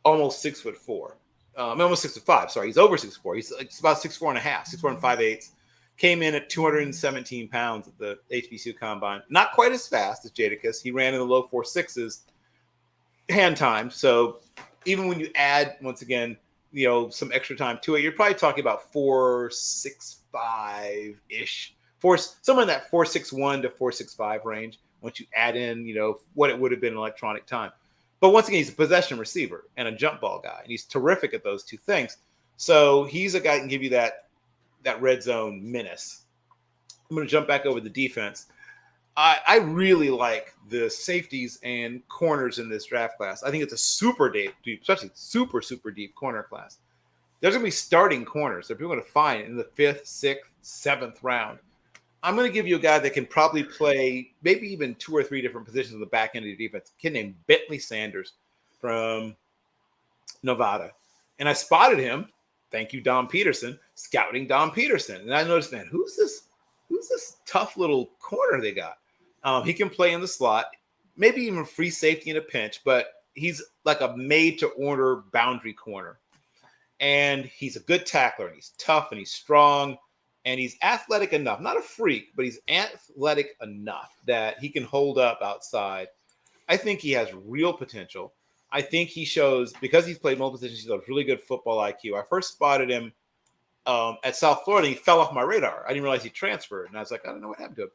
almost 6'4". Almost 6'5". Sorry, he's over 6'4". He's about 6'4" and a half, 6'4" and 5/8. Came in at 217 pounds at the HBCU Combine. Not quite as fast as Jadakiss. He ran in the low 4.6s hand time. So even when you add, once again, some extra time to it, you're probably talking about 4.65-ish, somewhere in that 4.61 to 4.65 range once you add in, what it would have been in electronic time. But once again, he's a possession receiver and a jump ball guy, and he's terrific at those two things. So he's a guy that can give you that red zone menace. I'm going to jump back over the defense. I really like the safeties and corners in this draft class. I think it's a super deep, especially super, super deep corner class. There's going to be starting corners that people are going to find in the 5th, 6th, 7th round. I'm going to give you a guy that can probably play maybe even 2 or 3 different positions on the back end of the defense. A kid named Bentley Sanders from Nevada. And I spotted him, thank you, Dom Peterson, scouting Dom Peterson. And I noticed, man, who's this tough little corner they got? He can play in the slot, maybe even free safety in a pinch, but he's like a made-to-order boundary corner. And he's a good tackler, and he's tough, and he's strong, and he's athletic enough. Not a freak, but he's athletic enough that he can hold up outside. I think he has real potential. I think he shows, because he's played multiple positions, he has really good football IQ. I first spotted him at South Florida. He fell off my radar. I didn't realize he transferred, and I was like, I don't know what happened to him.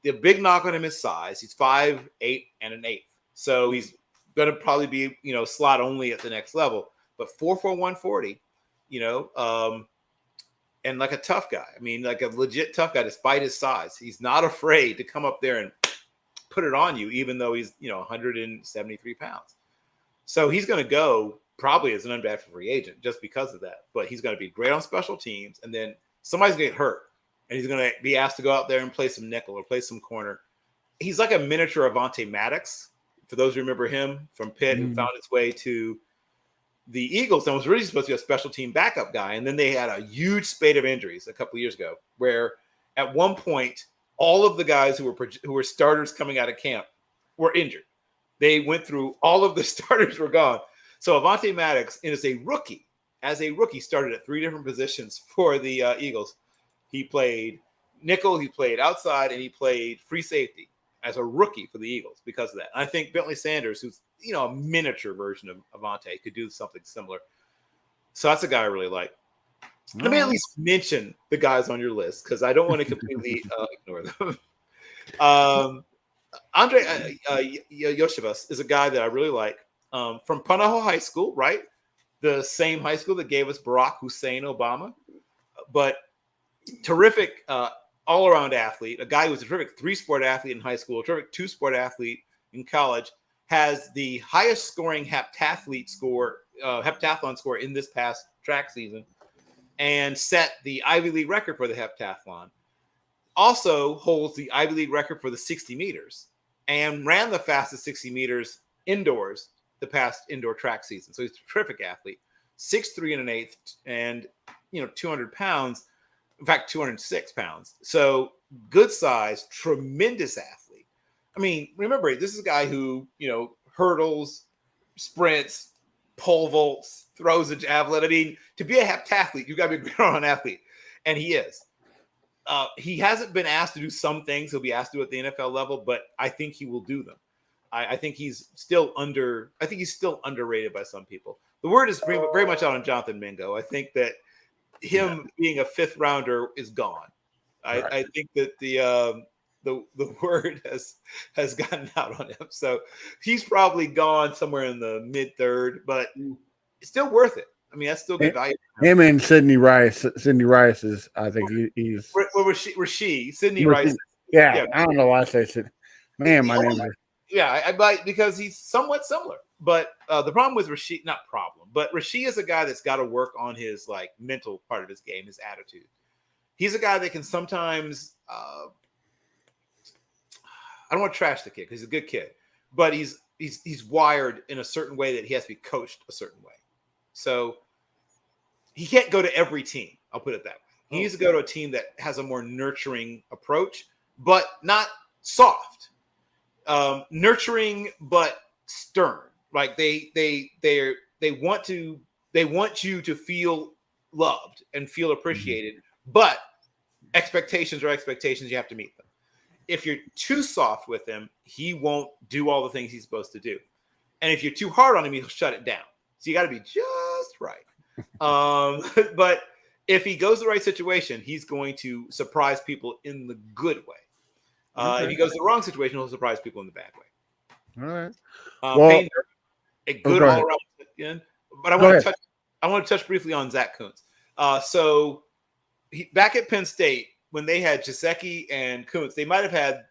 The big knock on him is size. He's 5'8" and an 1/8. So he's going to probably be, slot only at the next level. But 4'4", 140, and like a tough guy. I mean, like a legit tough guy, despite his size. He's not afraid to come up there and put it on you, even though he's, 173 pounds. So he's going to go probably as an undrafted free agent just because of that. But he's going to be great on special teams. And then somebody's going to get hurt. And he's going to be asked to go out there and play some nickel or play some corner. He's like a miniature Avonte Maddox. For those who remember him from Pitt, who found his way to the Eagles and was really supposed to be a special team backup guy. And then they had a huge spate of injuries a couple of years ago, where at one point, all of the guys who were starters coming out of camp were injured. They went through, all of the starters were gone. So Avonte Maddox, as a rookie, started at 3 different positions for the Eagles. He played nickel, he played outside, and he played free safety as a rookie for the Eagles because of that. And I think Bentley Sanders, who's a miniature version of Avonte, could do something similar. So that's a guy I really like. Let me at least mention the guys on your list because I don't want to completely ignore them. Andre Yoshibas is a guy that I really like from Punahou High School, right? The same high school that gave us Barack Hussein Obama, but terrific all-around athlete, a guy who was a terrific three-sport athlete in high school, a terrific two-sport athlete in college, has the highest scoring heptathlon score in this past track season, and set the Ivy League record for the heptathlon. Also holds the Ivy League record for the 60 meters and ran the fastest 60 meters indoors the past indoor track season. So he's a terrific athlete, 6'3" and 1/8, and 200 pounds. In fact, 206 pounds. So good size, tremendous athlete. I mean, remember, this is a guy who, hurdles, sprints, pole vaults, throws a javelin. I mean, to be a heptathlete, you've got to be a grown athlete. And he is. He hasn't been asked to do some things he'll be asked to do at the NFL level, but I think he will do them. I think he's still underrated by some people. The word is very much out on Jonathan Mingo. I think that him being a fifth rounder is gone. I think that the word has gotten out on him. So he's probably gone somewhere in the mid third, but it's still worth it. I mean, that's still good value. Him and Sidney Rice. Sidney Rice is, I think he's. What was she? Sidney Rice. Yeah, I don't know why I say Sidney. Man, my name is. Yeah, I might because he's somewhat similar. But the problem with Rasheed, not problem, but Rasheed is a guy that's got to work on his mental part of his game, his attitude. He's a guy that can sometimes. I don't want to trash the kid because he's a good kid, but he's wired in a certain way that he has to be coached a certain way. So he can't go to every team. I'll put it that way. He needs to go to a team that has a more nurturing approach, but not soft. Nurturing but stern. Like they want you to feel loved and feel appreciated, but expectations are expectations. You have to meet them. If you're too soft with him, he won't do all the things he's supposed to do. And if you're too hard on him, he'll shut it down. So you got to be just right. But if he goes to the right situation, he's going to surprise people in the good way. If he goes to the wrong situation, he'll surprise people in the bad way. All right. Payne, a good all-around again. But I want to touch briefly on Zach Kuntz. So back at Penn State, when they had Gesicki and Kuntz, they might have had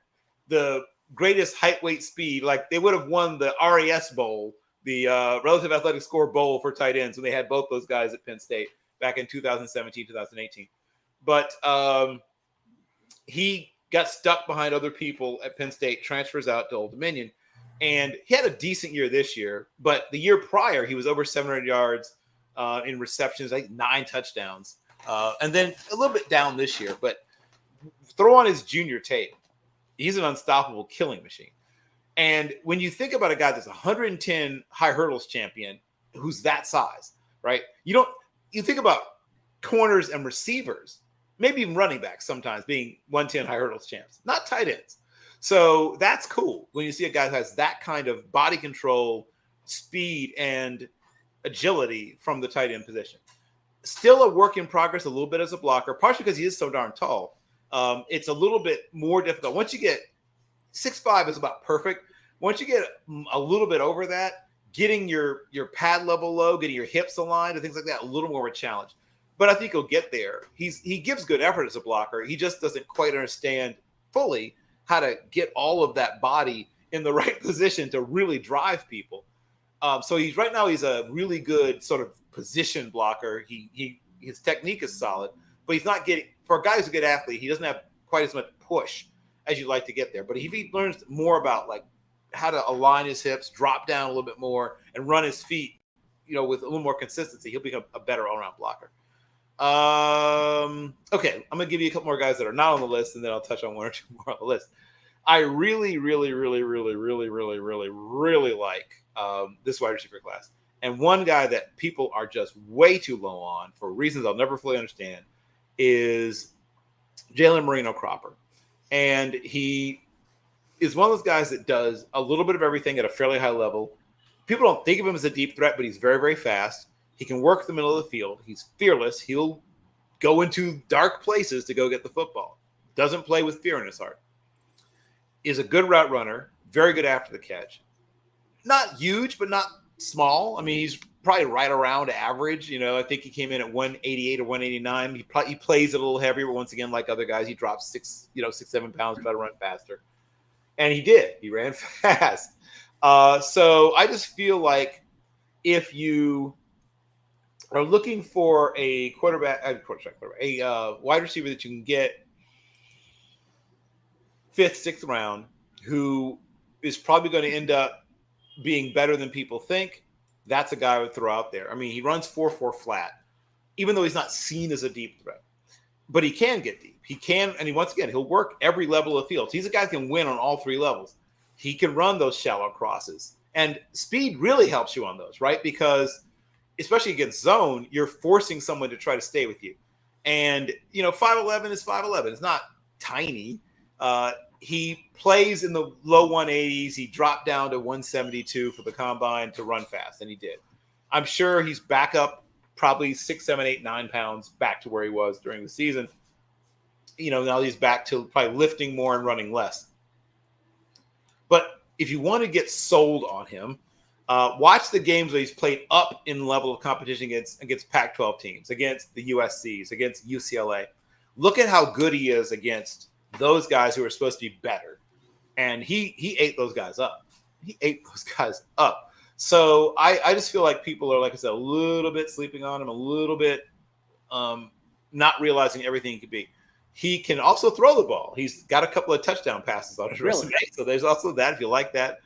the greatest height, weight, speed. Like they would have won the RAS Bowl, the Relative Athletic Score Bowl for tight ends when they had both those guys at Penn State back in 2017, 2018. But he got stuck behind other people at Penn State, transfers out to Old Dominion. And he had a decent year this year, but the year prior, he was over 700 yards in receptions, 9 touchdowns. And then a little bit down this year, but throw on his junior tape. He's an unstoppable killing machine. And when you think about a guy that's 110 high hurdles champion, who's that size, right? You think about corners and receivers, maybe even running backs sometimes being 110 high hurdles champs, not tight ends. So that's cool when you see a guy who has that kind of body control, speed, and agility from the tight end position. Still a work in progress a little bit as a blocker, partially because he is so darn tall. It's a little bit more difficult. Once you get 6'5" is about perfect. Once you get a little bit over that, getting your pad level low, getting your hips aligned and things like that, a little more of a challenge. But I think he'll get there. He gives good effort as a blocker. He just doesn't quite understand fully how to get all of that body in the right position to really drive people. So right now he's a really good sort of position blocker. His technique is solid, but he's not getting, for a guy who's a good athlete, he doesn't have quite as much push as you'd like to get there. But if he learns more about how to align his hips, drop down a little bit more, and run his feet, with a little more consistency, he'll become a better all-around blocker. Okay, I'm gonna give you a couple more guys that are not on the list, and then I'll touch on one or two more on the list. I really, really, really, really, really, really, really, really like this wide receiver class. And one guy that people are just way too low on for reasons I'll never fully understand is Jalen Moreno-Cropper. And he is one of those guys that does a little bit of everything at a fairly high level. People don't think of him as a deep threat, but he's very, very fast. He can work the middle of the field. He's fearless. He'll go into dark places to go get the football. Doesn't play with fear in his heart. Is a good route runner, very good after the catch. Not huge, but not small. I mean, he's probably right around average. You know, I think he came in at 188 or 189. He plays a little heavier, but once again, like other guys, he drops 6-7 pounds, try to run faster. And he did. He ran fast. So I just feel like if you are looking for a a wide receiver that you can get 5th, 6th round, who is probably going to end up being better than people think, that's a guy I would throw out there. I mean, he runs 4.4 flat, even though he's not seen as a deep threat. But he can get deep. He can, and once again, he'll work every level of field. He's a guy who can win on all 3 levels. He can run those shallow crosses. And speed really helps you on those, right? Because especially against zone, you're forcing someone to try to stay with you. And, 5'11 is 5'11. It's not tiny. He plays in the low 180s. He dropped down to 172 for the combine to run fast, and he did. I'm sure he's back up probably 6, 7, 8, 9 pounds back to where he was during the season. Now he's back to probably lifting more and running less. But if you want to get sold on him, watch the games where he's played up in level of competition against Pac-12 teams, against the USCs, against UCLA. Look at how good he is against those guys who are supposed to be better. And he ate those guys up. So I just feel like people are, like I said, a little bit sleeping on him, a little bit not realizing everything he could be. He can also throw the ball. He's got a couple of touchdown passes on his resume. So there's also that if you like that.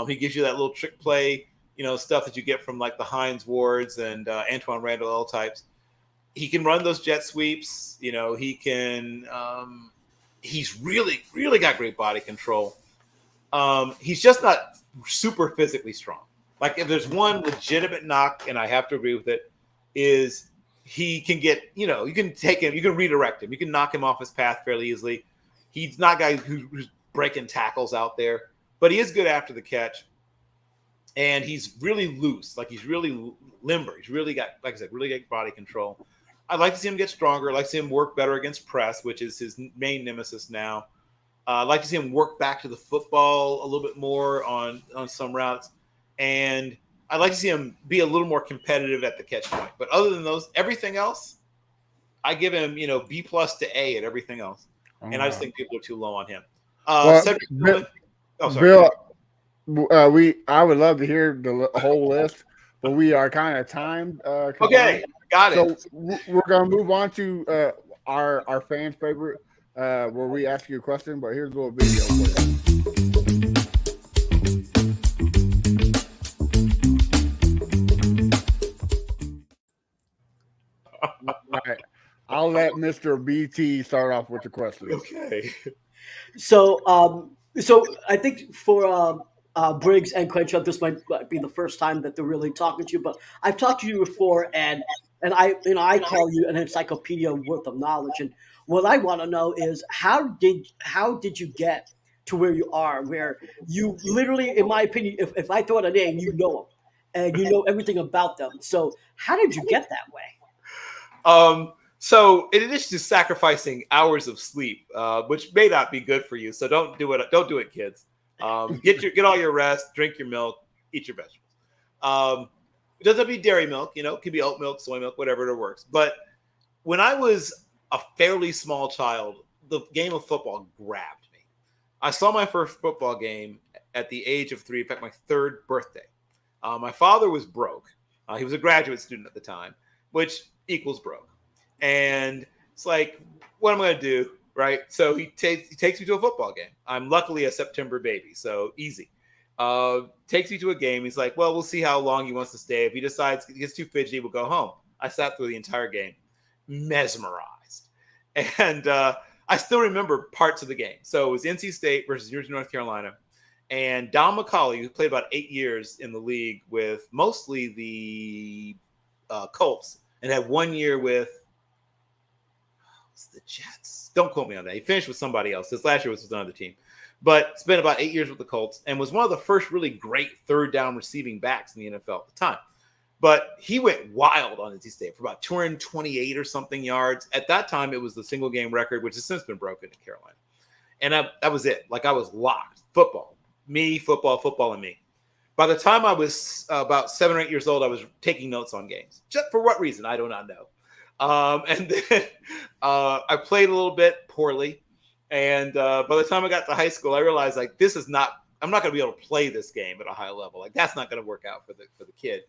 He gives you that little trick play, stuff that you get from like the Hines Wards and Antoine Randall L types. He can run those jet sweeps. He can he's really, really got great body control. He's just not super physically strong. Like if there's one legitimate knock, and I have to agree with it, is he can get, you can take him, you can redirect him, you can knock him off his path fairly easily. He's not a guy who's breaking tackles out there, but he is good after the catch. And he's really loose, like he's really limber. He's really got, like I said, really got body control. I'd like to see him get stronger. I'd like to see him work better against press, which is his main nemesis now. I'd like to see him work back to the football a little bit more on some routes. And I'd like to see him be a little more competitive at the catch point. But other than those, everything else, I give him, B+ to A at everything else. And I just think people are too low on him. Bill, I would love to hear the whole list, but we are kind of timed. Okay, got it. So we're going to move on to our fans' favorite, where we ask you a question, but here's a little video for you. All right. I'll let Mr. BT start off with the question. Okay. So I think for Briggs and Crenshaw, this might be the first time that they're really talking to you, but I've talked to you before, and I call you an encyclopedia worth of knowledge. And what I want to know is how did you get to where you are, where you literally, in my opinion, if I throw out a name, you know them, and you know everything about them. So how did you get that way? So in addition to sacrificing hours of sleep, which may not be good for you, so don't do it. Don't do it, kids. Get all your rest, drink your milk, eat your vegetables. It doesn't have to be dairy milk, it could be oat milk, soy milk, whatever it works. But when I was a fairly small child, the game of football grabbed me. I saw my first football game at the age of 3, in fact, my 3rd birthday. My father was broke. He was a graduate student at the time, which equals broke. And it's like, what am I going to do? Right. So he takes me to a football game. I'm luckily a September baby, so easy. Takes me to a game. He's like, well, we'll see how long he wants to stay. If he decides he gets too fidgety, we'll go home. I sat through the entire game, mesmerized. And I still remember parts of the game. So it was NC State versus University of North Carolina. And Don McCauley, who played about 8 years in the league with mostly the Colts, and had 1 year with the Jets. Don't quote me on that. He finished with somebody else. His last year was with another team. But spent about 8 years with the Colts and was one of the first really great third down receiving backs in the NFL at the time. But he went wild on NC State for about 228 or something yards. At that time, it was the single game record, which has since been broken in Carolina. And that was it. Like, I was locked. Football, and me. By the time I was about 7 or 8 years old, I was taking notes on games. Just for what reason, I do not know. And then I played a little bit poorly. And by the time I got to high school, I realized, like, I'm not going to be able to play this game at a high level. Like, that's not going to work out for the kid.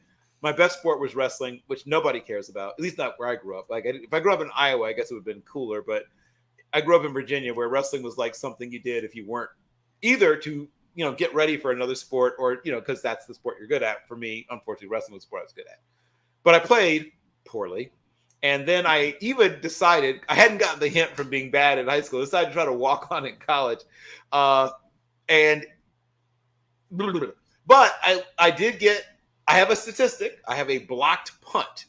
My best sport was wrestling, which nobody cares about, at least not where I grew up. Like, if I grew up in Iowa, I guess it would have been cooler. But I grew up in Virginia, where wrestling was like something you did if you weren't either to, get ready for another sport or, because that's the sport you're good at. For me, unfortunately, wrestling was the sport I was good at. But I played poorly. And then I even decided, I hadn't gotten the hint from being bad in high school, I decided to try to walk on in college. But I have a statistic. I have a blocked punt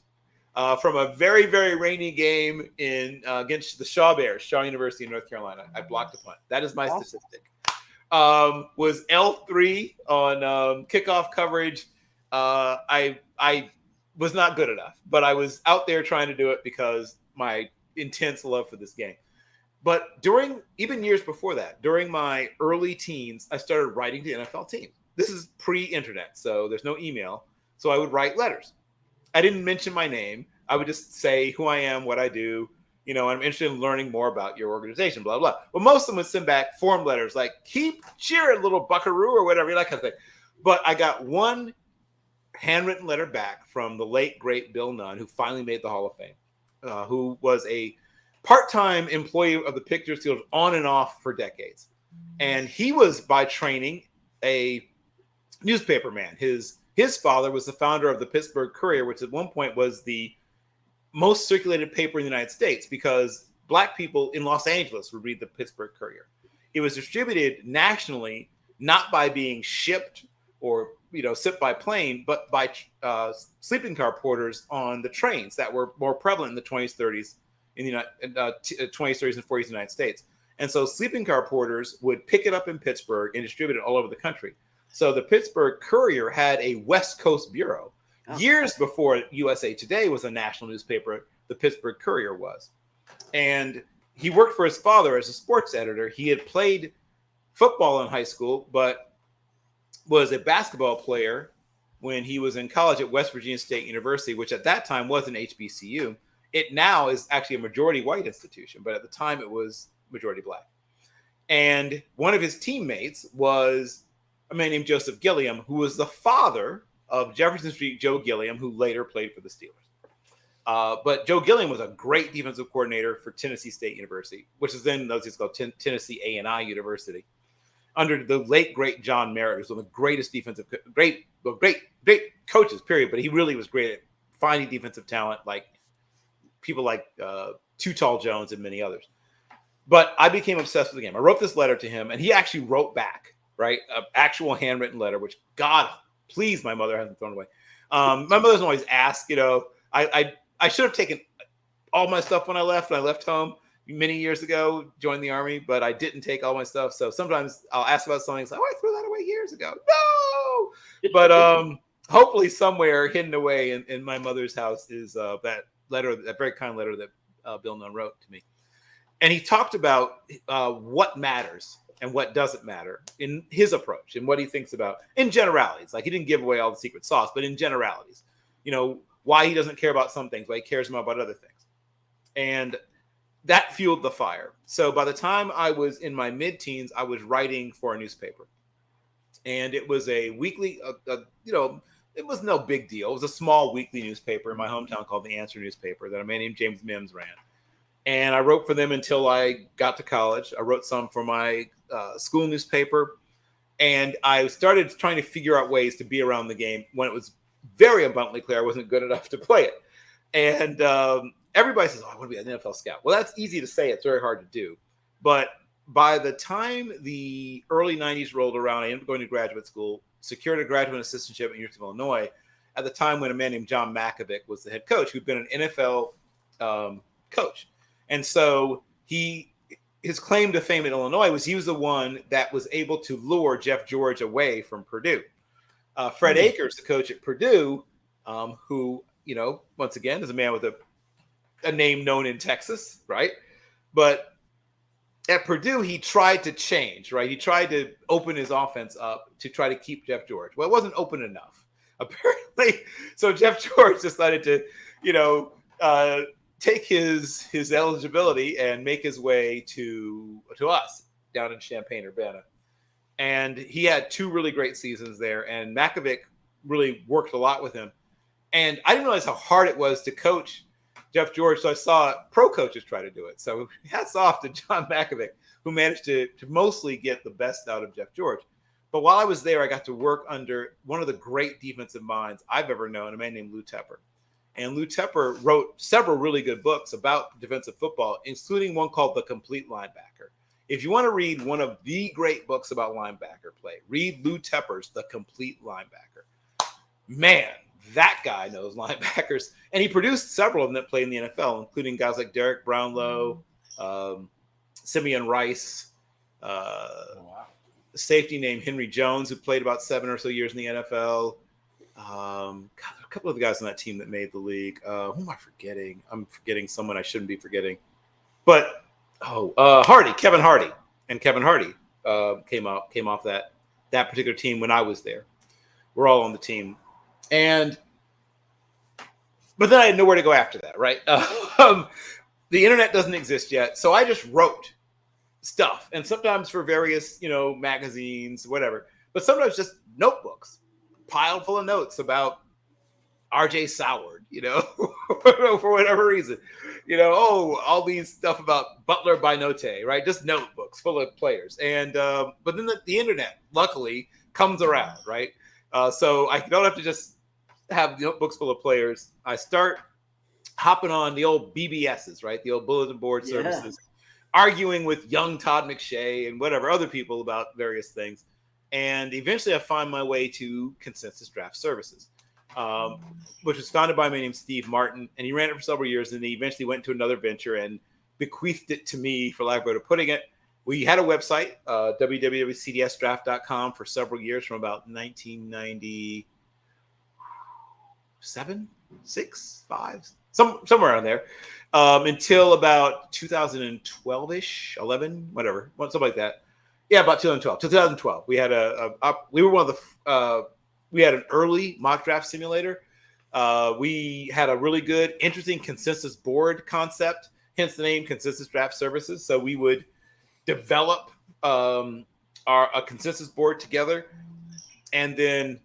from a very, very rainy game against the Shaw Bears, Shaw University in North Carolina. I blocked a punt. That is my statistic. Was L3 on kickoff coverage. I was not good enough, but I was out there trying to do it because my intense love for this game. But even years before that, during my early teens, I started writing to NFL teams. This is pre-internet, so there's no email. So I would write letters. I didn't mention my name. I would just say who I am, what I do. I'm interested in learning more about your organization, blah, blah. Well, most of them would send back form letters like, keep cheering, little buckaroo, or whatever, that kind of thing. But I got one handwritten letter back from the late, great Bill Nunn, who finally made the Hall of Fame, who was a part-time employee of the Pittsburgh Steelers on and off for decades. And he was, by training, a newspaper man. His father was the founder of the Pittsburgh Courier, which at one point was the most circulated paper in the United States because Black people in Los Angeles would read the Pittsburgh Courier. It was distributed nationally, not by being shipped or shipped by plane, but by sleeping car porters on the trains that were more prevalent in the 20s, 30s in the 20s, 30s, and 40s in the United States. And so sleeping car porters would pick it up in Pittsburgh and distribute it all over the country. So the Pittsburgh Courier had a West Coast bureau. Years before USA Today was a national newspaper, the Pittsburgh Courier was. And he worked for his father as a sports editor. He had played football in high school, but was a basketball player when he was in college at West Virginia State University, which at that time was an HBCU. It now is actually a majority white institution, but at the time it was majority Black. And one of his teammates was a man named Joseph Gilliam, who was the father of Jefferson Street Joe Gilliam, who later played for the Steelers. But Joe Gilliam was a great defensive coordinator for Tennessee State University, which is then called Tennessee A&I University, under the late great John Merritt, who's one of the greatest great coaches, period. But he really was great at finding defensive talent, like people like Too Tall Jones and many others. But I became obsessed with the game. I wrote this letter to him, and he actually wrote back, right, an actual handwritten letter, which God. Please, my mother hasn't thrown away. My mother doesn't always ask, I should have taken all my stuff when I left home many years ago, joined the Army, but I didn't take all my stuff. So sometimes I'll ask about something. It's like, I threw that away years ago. No! But hopefully somewhere hidden away in my mother's house is that letter, that very kind letter that Bill Nunn wrote to me. And he talked about what matters and what doesn't matter in his approach and what he thinks about in generalities. Like, he didn't give away all the secret sauce, but in generalities, why he doesn't care about some things, why he cares more about other things. And that fueled the fire. So by the time I was in my mid-teens, I was writing for a newspaper. And it was a weekly, it was no big deal. It was a small weekly newspaper in my hometown called The Answer newspaper that a man named James Mims ran. And I wrote for them until I got to college. I wrote some for my school newspaper. And I started trying to figure out ways to be around the game when it was very abundantly clear I wasn't good enough to play it. And everybody says, I want to be an NFL scout. Well, that's easy to say. It's very hard to do. But by the time the early 90s rolled around, I ended up going to graduate school, secured a graduate assistantship at the University of Illinois at the time when a man named John Makovic was the head coach, who'd been an NFL coach. And so his claim to fame at Illinois was he was the one that was able to lure Jeff George away from Purdue. Fred Akers, the coach at Purdue, who, once again, is a man with a name known in Texas, right? But at Purdue, he tried to change, right? He tried to open his offense up to try to keep Jeff George. Well, it wasn't open enough, apparently. So Jeff George decided to, take his eligibility and make his way to us down in Champaign-Urbana. And he had 2 really great seasons there. And Makovic really worked a lot with him. And I didn't realize how hard it was to coach Jeff George, so I saw pro coaches try to do it. So hats off to John Makovic, who managed to mostly get the best out of Jeff George. But while I was there, I got to work under one of the great defensive minds I've ever known, a man named Lou Tepper. And Lou Tepper wrote several really good books about defensive football, including one called The Complete Linebacker. If you want to read one of the great books about linebacker play, read Lou Tepper's The Complete Linebacker. Man, that guy knows linebackers. And he produced several of them that played in the NFL, including guys like Derek Brownlow, Simeon Rice, a safety named Henry Jones, who played about 7 or so years in the NFL. A couple of the guys on that team that made the league. Who am I forgetting? I'm forgetting someone I shouldn't be forgetting. But, Kevin Hardy. And Kevin Hardy came off that particular team when I was there. We're all on the team. But then I had nowhere to go after that, right? The internet doesn't exist yet. So I just wrote stuff, and sometimes for various, magazines, whatever, but sometimes just notebooks piled full of notes about RJ Soward, for whatever reason, all these stuff about Butler by Note, right? Just notebooks full of players. And, but then the internet luckily comes around, right? So I don't have to just have notebooks full of players. I start hopping on the old BBSs, right? The old bulletin board services, arguing with young Todd McShay and whatever other people about various things. And eventually I find my way to Consensus Draft Services, which was founded by a man named Steve Martin. And he ran it for several years. And he eventually went to another venture and bequeathed it to me, for lack of a better putting it. We had a website, www.cdsdraft.com, for several years from about 1990. 7, 6, 5, somewhere around there, until about 2012-ish, 11, whatever, something like that. Yeah, about 2012. We had we were one of the, we had an early mock draft simulator. We had a really good, interesting consensus board concept, hence the name Consensus Draft Services. So we would develop a consensus board together, and then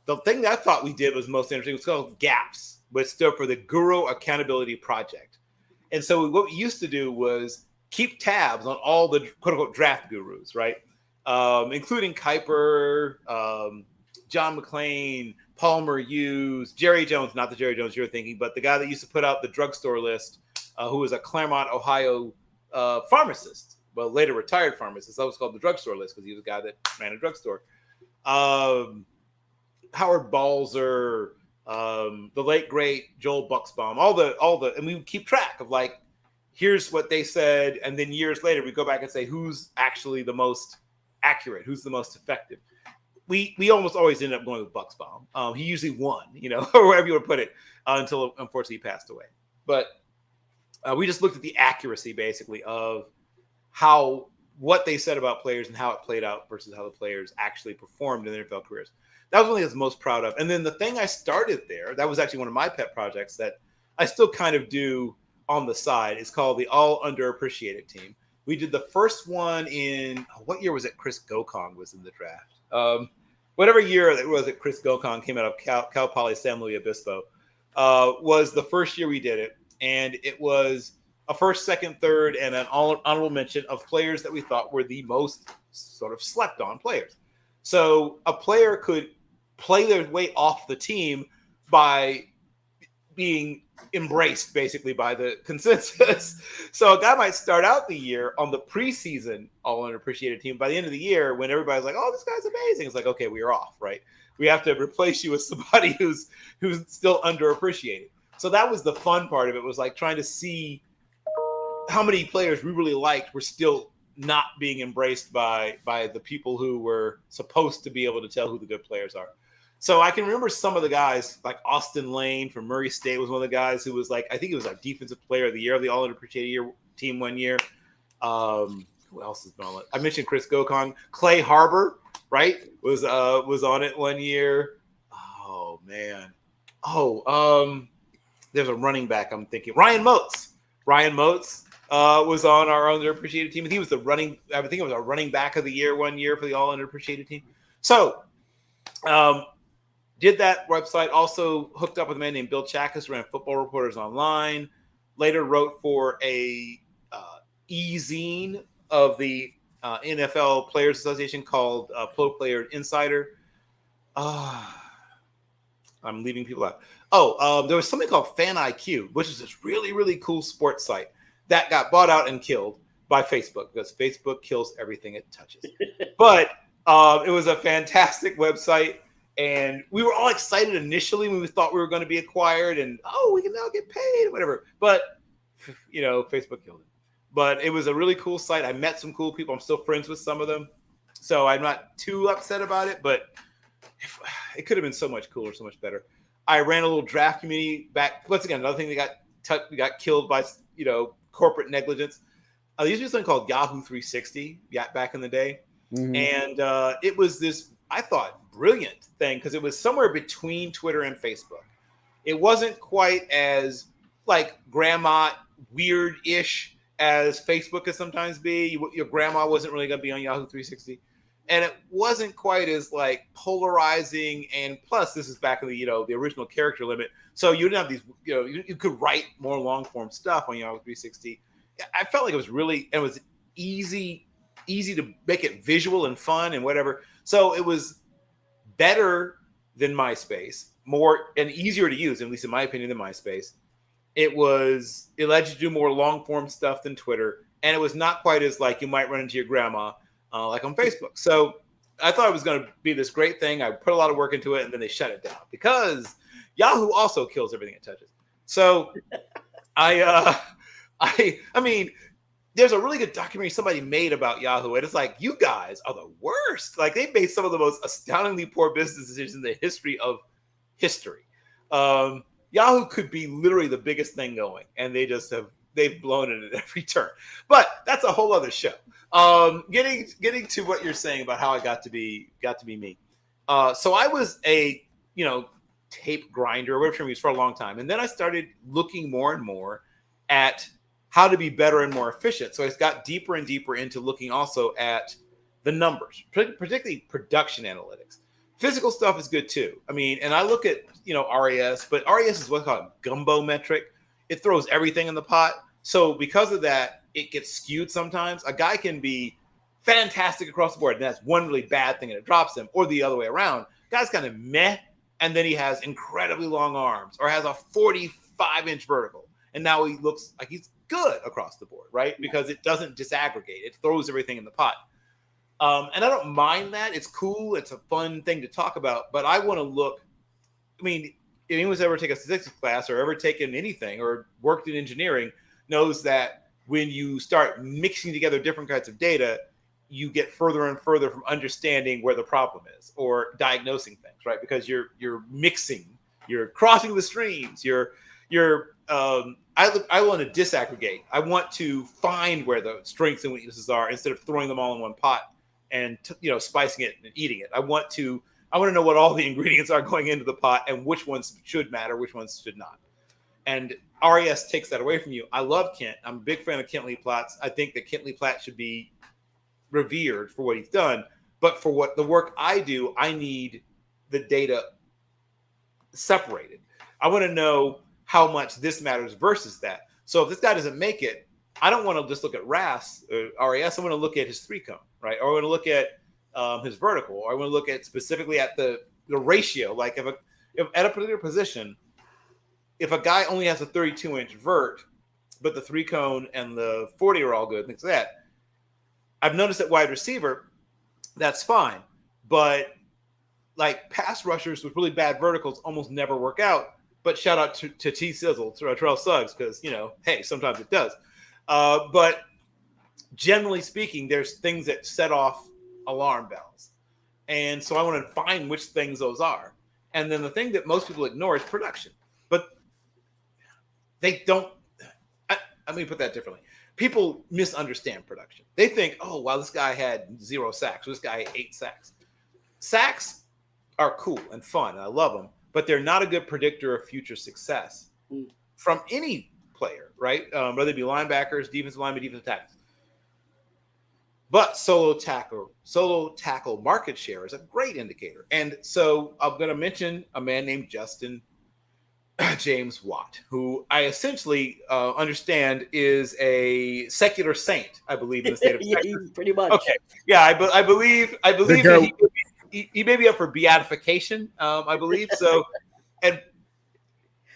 the thing that I thought we did was most interesting was called GAPS, which stood for the Guru Accountability Project. And so what we used to do was keep tabs on all the quote-unquote draft gurus, right? Including Kuiper, John McClain, Palmer Hughes, Jerry Jones, not the Jerry Jones you're thinking, but the guy that used to put out the drugstore list, who was a Claremont, Ohio pharmacist, well, later retired pharmacist. That was called the drugstore list because he was a guy that ran a drugstore. Howard Balzer, the late great Joel Bucksbaum, all the, and we would keep track of, like, here's what they said, and then years later we go back and say who's actually the most accurate, who's the most effective. We almost always end up going with Bucksbaum. He usually won, or wherever you would put it, until unfortunately he passed away. But we just looked at the accuracy basically of what they said about players and how it played out versus how the players actually performed in their NFL careers. That was what I was most proud of. And then the thing I started there, that was actually one of my pet projects that I still kind of do on the side, is called the All Underappreciated Team. We did the first one in, what year was it? Chris Gokong was in the draft. Whatever year it was that Chris Gokong came out of Cal Poly San Luis Obispo, was the first year we did it. And it was a first, second, third, and an honorable mention of players that we thought were the most sort of slept on players. So a player could play their way off the team by being embraced basically by the consensus. So a guy might start out the year on the preseason all underappreciated team. By the end of the year, when everybody's like, oh, this guy's amazing, it's like, okay, we are off, right? We have to replace you with somebody who's still underappreciated. So that was the fun part of it, was like trying to see how many players we really liked were still not being embraced by the people who were supposed to be able to tell who the good players are. So I can remember some of the guys, like Austin Lane from Murray State was one of the guys who was like, I think he was our defensive player of the year of the All Underappreciated Year team one year. Who else has been on it? I mentioned Chris Gokong. Clay Harbor, right, was on it one year. Oh man. There's a running back I'm thinking. Ryan Moats. Was on our underappreciated team. He was I think it was our running back of the year one year for the All Underappreciated team. So did that website. Also hooked up with a man named Bill Chackus, ran Football Reporters Online. Later wrote for a e-zine of the NFL Players Association called Pro Player Insider. I'm leaving people out. There was something called Fan IQ, which is this really, really cool sports site that got bought out and killed by Facebook because Facebook kills everything it touches. But it was a fantastic website, and we were all excited initially when we thought we were going to be acquired, and we can now get paid, whatever. But Facebook killed it. But it was a really cool site. I met some cool people. I'm still friends with some of them, so I'm not too upset about it. But it could have been so much cooler, so much better. I ran a little draft community back. Once again, another thing that got killed by corporate negligence. There used to be something called Yahoo 360 back in the day, and it was this, I thought, brilliant thing because it was somewhere between Twitter and Facebook. It wasn't quite as like grandma weird-ish as Facebook could sometimes be. Your grandma wasn't really going to be on Yahoo 360. And it wasn't quite as like polarizing. And plus, this is back in the the original character limit, so you didn't have these. You could write more long form stuff on Yahoo 360. I felt like it was easy to make it visual and fun and whatever. So it was better than MySpace, more and easier to use, at least in my opinion, than MySpace. It let you do more long form stuff than Twitter, and it was not quite as like you might run into your grandma. Like on Facebook. So I thought it was going to be this great thing. I put a lot of work into it, and then they shut it down because Yahoo also kills everything it touches. So I mean, there's a really good documentary somebody made about Yahoo, and it's like, you guys are the worst. Like, they made some of the most astoundingly poor business decisions in the history of history. Yahoo could be literally the biggest thing going, and they've blown it at every turn. But that's a whole other show. Getting to what you're saying about how I got to be me. So I was a tape grinder or whatever it was for a long time, and then I started looking more and more at how to be better and more efficient. So I got deeper and deeper into looking also at the numbers, particularly production analytics. Physical stuff is good too. I mean, and I look at RAS, but RAS is what's called a gumbo metric. It throws everything in the pot. So because of that, it gets skewed sometimes. A guy can be fantastic across the board, and that's one really bad thing, and it drops him, or the other way around. Guy's kind of meh, and then he has incredibly long arms, or has a 45-inch vertical, and now he looks like he's good across the board, right? Because it doesn't disaggregate. It throws everything in the pot. And I don't mind that. It's cool. It's a fun thing to talk about, but I want to look. I mean, if anyone's ever taken a statistics class or ever taken anything or worked in engineering knows that when you start mixing together different kinds of data, you get further and further from understanding where the problem is or diagnosing things, right? Because you're mixing, you're crossing the streams, I want to disaggregate. I want to find where the strengths and weaknesses are instead of throwing them all in one pot and spicing it and eating it. I want to know what all the ingredients are going into the pot and which ones should matter, which ones should not. And RAS takes that away from you. I love Kent. I'm a big fan of Kent Lee-Platts. I think that Kent Lee-Platts should be revered for what he's done. But for what the work I do, I need the data separated. I want to know how much this matters versus that. So if this guy doesn't make it, I don't want to just look at RAS. I want to look at his 3-cone, right? Or I want to look at his vertical. Or I want to look at specifically at the ratio. Like if at a particular position, if a guy only has a 32-inch vert, but the 3-cone and the 40 are all good, things like that, I've noticed at wide receiver, that's fine. But like pass rushers with really bad verticals almost never work out. But shout out to T Sizzle, to Terrell Suggs, because, hey, sometimes it does. But generally speaking, there's things that set off alarm bells. And so I want to find which things those are. And then the thing that most people ignore is production. But they don't. Let me put that differently. People misunderstand production. They think, oh, wow, this guy had 0 sacks. This guy had 8 sacks. Sacks are cool and fun. And I love them, but they're not a good predictor of future success from any player, right? Whether it be linebackers, defensive linemen, defensive tackles. But solo tackle market share is a great indicator. And so I'm going to mention a man named Justin James Watt, who I essentially understand is a secular saint, I believe, in the state of Texas. Yeah, pretty much. Okay. Yeah, I believe that he may be up for beatification, I believe. So, and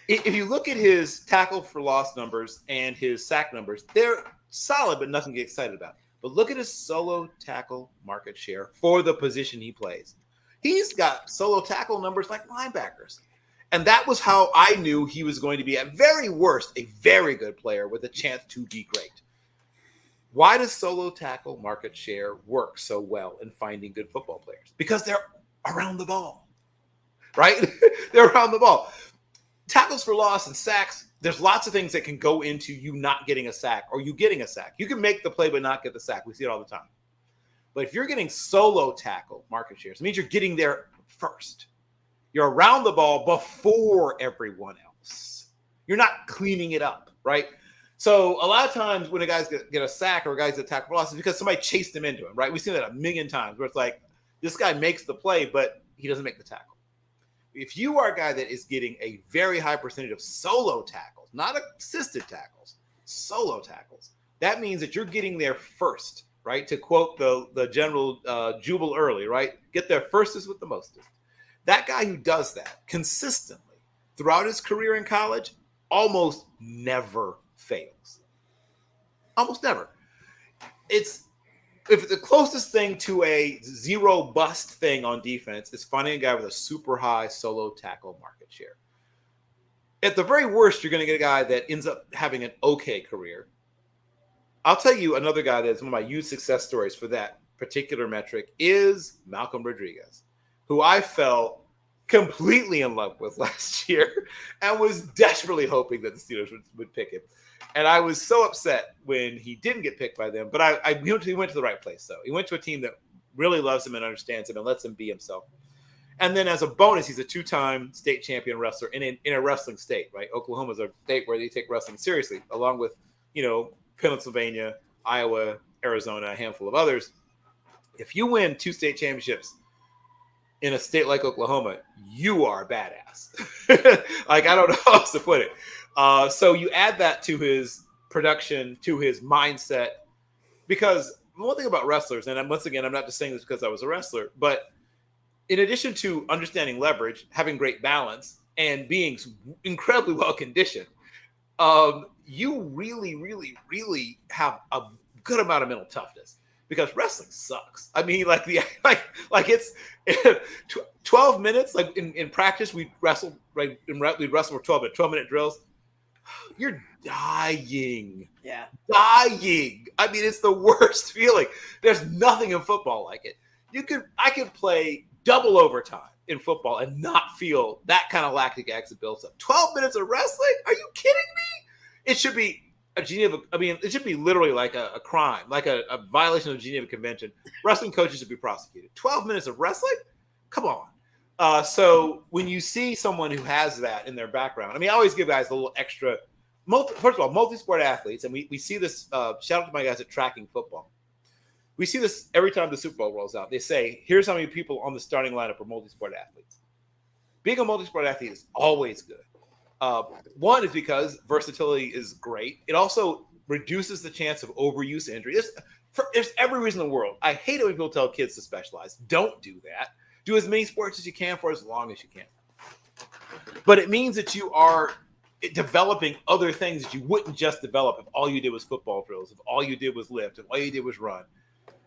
if you look at his tackle for loss numbers and his sack numbers, they're solid, but nothing to get excited about. But look at his solo tackle market share for the position he plays. He's got solo tackle numbers like linebackers. And that was how I knew he was going to be, at very worst, a very good player with a chance to be great. Why does solo tackle market share work so well in finding good football players? Because they're around the ball, right? They're around the ball. Tackles for loss and sacks, there's lots of things that can go into you not getting a sack or you getting a sack. You can make the play but not get the sack. We see it all the time. But if you're getting solo tackle market shares, it means you're getting there first. You're around the ball before everyone else. You're not cleaning it up, right? So a lot of times when a guy's get a sack or a guy's get a tackle for loss, it's because somebody chased him into him, right? We've seen that a million times where it's like, this guy makes the play, but he doesn't make the tackle. If you are a guy that is getting a very high percentage of solo tackles, not assisted tackles, solo tackles, that means that you're getting there first, right? To quote the general Jubal Early, right? Get there firstest with the mostest. That guy who does that consistently throughout his career in college almost never fails. Almost never. If the closest thing to a zero bust thing on defense is finding a guy with a super high solo tackle market share. At the very worst, you're going to get a guy that ends up having an okay career. I'll tell you another guy that's one of my huge success stories for that particular metric is Malcolm Rodriguez, who I fell completely in love with last year and was desperately hoping that the Steelers would pick him. And I was so upset when he didn't get picked by them. But he went to the right place, though. He went to a team that really loves him and understands him and lets him be himself. And then as a bonus, he's a 2-time state champion wrestler in a wrestling state, right? Oklahoma is a state where they take wrestling seriously, along with, Pennsylvania, Iowa, Arizona, a handful of others. If you win 2 state championships in a state like Oklahoma, you are a badass. Like, I don't know how else to put it. So you add that to his production, to his mindset, because one thing about wrestlers, and once again, I'm not just saying this because I was a wrestler, but in addition to understanding leverage, having great balance, and being incredibly well conditioned, you really, really, really have a good amount of mental toughness. Because wrestling sucks. I mean, it's 12 minutes. Like in practice, we wrestle, right? We'd wrestle for 12-minute drills. You're dying. Yeah. Dying. I mean, it's the worst feeling. There's nothing in football like it. I could play double overtime in football and not feel that kind of lactic acid builds up. 12 minutes of wrestling? Are you kidding me? It should be it should be literally like a crime, like a violation of the Geneva Convention. Wrestling coaches should be prosecuted. 12 minutes of wrestling? Come on. So when you see someone who has that in their background, I always give guys a little extra. First of all, multi-sport athletes, and we see this, shout out to my guys at Tracking Football. We see this every time the Super Bowl rolls out. They say, here's how many people on the starting lineup are multi-sport athletes. Being a multi-sport athlete is always good. One is because versatility is great. It also reduces the chance of overuse injury. There's every reason in the world. I hate it when people tell kids to specialize. Don't do that. Do as many sports as you can for as long as you can. But it means that you are developing other things that you wouldn't just develop if all you did was football drills, if all you did was lift, if all you did was run.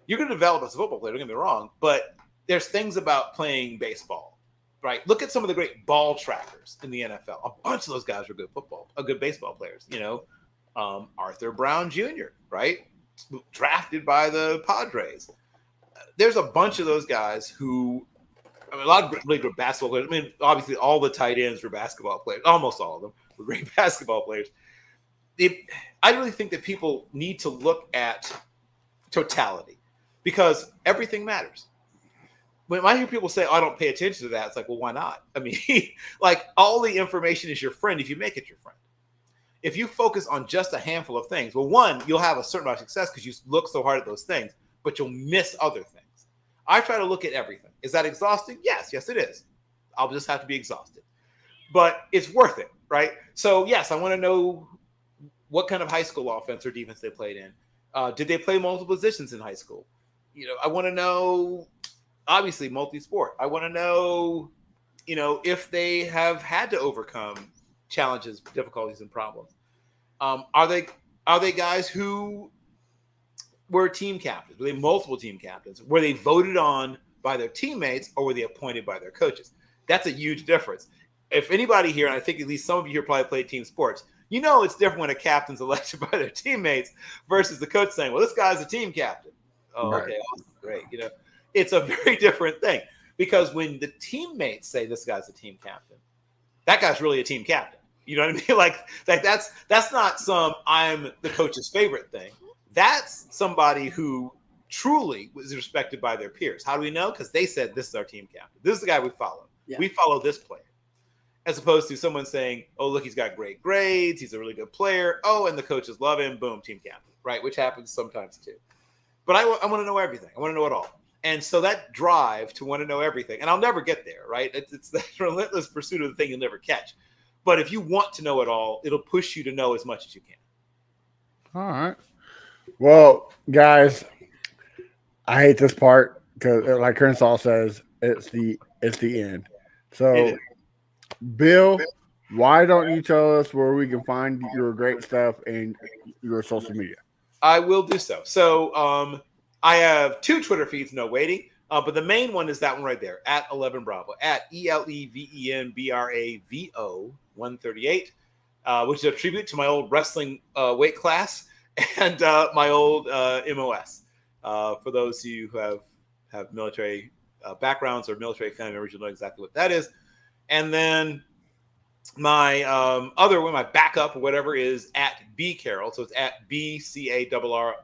You're going to develop as a football player, don't get me wrong, but there's things about playing baseball. Right. Look at some of the great ball trackers in the NFL. A bunch of those guys were good baseball players. Arthur Brown Jr., right? Drafted by the Padres. There's a bunch of those guys who I mean, a lot of really good basketball players. I mean, obviously, all the tight ends were basketball players. Almost all of them were great basketball players. I really think that people need to look at totality because everything matters. When I hear people say, oh, I don't pay attention to that, it's like, well, why not? I mean, like all the information is your friend if you make it your friend. If you focus on just a handful of things, well, one, you'll have a certain amount of success because you look so hard at those things, but you'll miss other things. I try to look at everything. Is that exhausting? Yes, it is. I'll just have to be exhausted. But it's worth it, right? So, yes, I want to know what kind of high school offense or defense they played in. Did they play multiple positions in high school? I want to know, obviously, multi-sport. I want to know, if they have had to overcome challenges, difficulties, and problems. Are they guys who were team captains? Were they multiple team captains? Were they voted on by their teammates or were they appointed by their coaches? That's a huge difference. If anybody here, and I think at least some of you here probably played team sports, it's different when a captain's elected by their teammates versus the coach saying, well, this guy's a team captain. Oh, right. Okay, awesome, great. It's a very different thing because when the teammates say this guy's a team captain, that guy's really a team captain. You know what I mean? Like that's not some I'm the coach's favorite thing. That's somebody who truly was respected by their peers. How do we know? Because they said this is our team captain. This is the guy we follow. Yeah. We follow this player. As opposed to someone saying, oh, look, he's got great grades. He's a really good player. Oh, and the coaches love him. Boom, team captain, right? Which happens sometimes too. But I want to know everything. I want to know it all. And so that drive to want to know everything, and I'll never get there, right? It's that relentless pursuit of the thing you'll never catch. But if you want to know it all, it'll push you to know as much as you can. All right. Well, guys, I hate this part because, like Kershaw says, it's the end. So, Bill, why don't you tell us where we can find your great stuff and your social media? I will do so. So, I have 2 Twitter feeds, no waiting. But the main one is that one right there, at 11 Bravo, at ELEVENBRAVO 138, which is a tribute to my old wrestling weight class and my old MOS. For those of you who have military backgrounds or military family members, you'll know exactly what that is. And then my other one, my backup or whatever, is at B Carroll. So it's at BCARROLL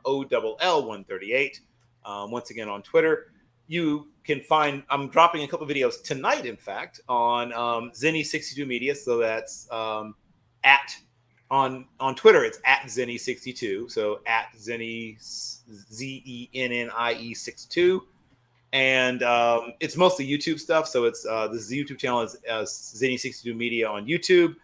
138. Once again on Twitter. You can find, I'm dropping a couple of videos tonight, in fact, on Zenny62 Media. So that's on Twitter, it's at Zenny62. So at Zenny, ZENNIE 62. And it's mostly YouTube stuff. So it's this YouTube channel is Zenny62 Media on YouTube.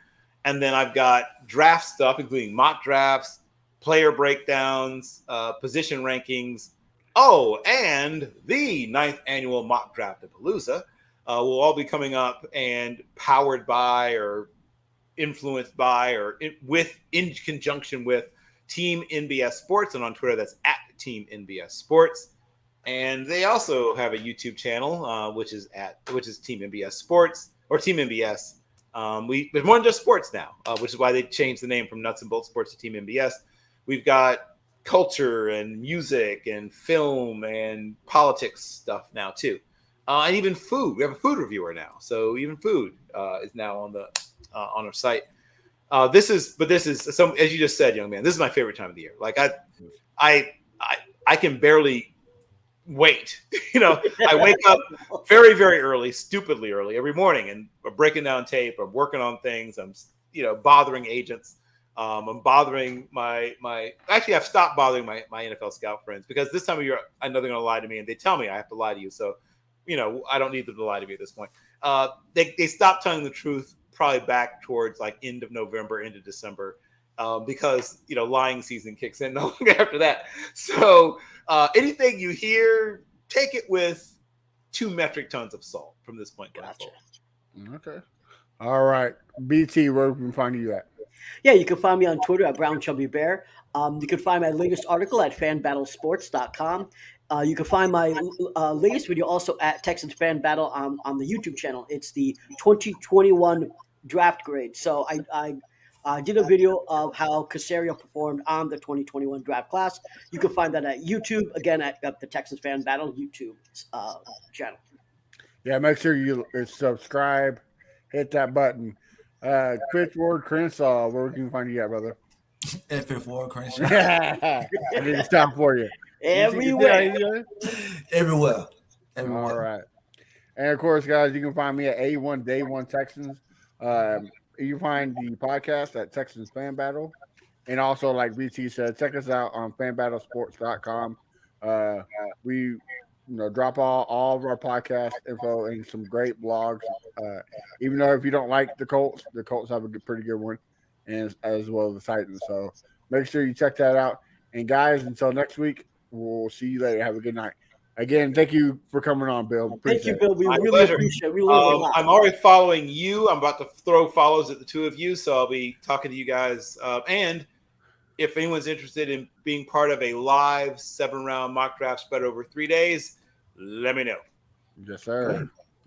And then I've got draft stuff, including mock drafts, player breakdowns, position rankings. Oh, and the 9th annual mock draft-a-palooza will all be coming up and powered by or influenced by or in conjunction with Team NBS Sports. And on Twitter, that's at Team NBS Sports. And they also have a YouTube channel, which is Team NBS Sports or Team NBS. There's more than just sports now, which is why they changed the name from Nuts and Bolts Sports to Team NBS. We've got culture and music and film and politics stuff now too, and even food. We have a food reviewer now, so even food is now on our site. This is some, as you just said, young man. This is my favorite time of the year. Like I can barely wait. I wake up very, very early, stupidly early every morning, and I'm breaking down tape. I'm working on things. I'm bothering agents. I'm bothering actually I've stopped bothering my NFL scout friends because this time of year I know they're going to lie to me and they tell me I have to lie to you. So, I don't need them to lie to me at this point. They stopped telling the truth probably back towards like end of November, into December, because, lying season kicks in no longer after that. So anything you hear, take it with 2 metric tons of salt from this point going forward. Okay. All right. BT, where can we find you at? Yeah, you can find me on Twitter at BrownChubbyBear. You can find my latest article at fanbattlesports.com. You can find my latest video also at Texans Fan Battle on the YouTube channel. It's the 2021 draft grade. So I did a video of how Caserio performed on the 2021 draft class. You can find that at YouTube, again, at the Texans Fan Battle YouTube channel. Yeah, make sure you subscribe, hit that button. Quick word, Crenshaw, where can we find you at, brother? F4 Crenshaw. I did a stop for you. Everywhere. Everywhere. All right. And of course, guys, you can find me at A1 Day One Texans. You can find the podcast at Texans Fan Battle. And also, like BT said, check us out on fanbattlesports.com. We drop all of our podcast info and some great blogs. Even though if you don't like the Colts have a pretty good one, and as well as the Titans. So make sure you check that out. And guys, until next week, we'll see you later. Have a good night. Again, thank you for coming on, Bill. Thank you, Appreciate Bill. We My really pleasure. appreciate it. We learned a lot. I'm already following you. I'm about to throw follows at the two of you, so I'll be talking to you guys. And if anyone's interested in being part of a live 7-round mock draft spread over 3 days, let me know. Yes, sir.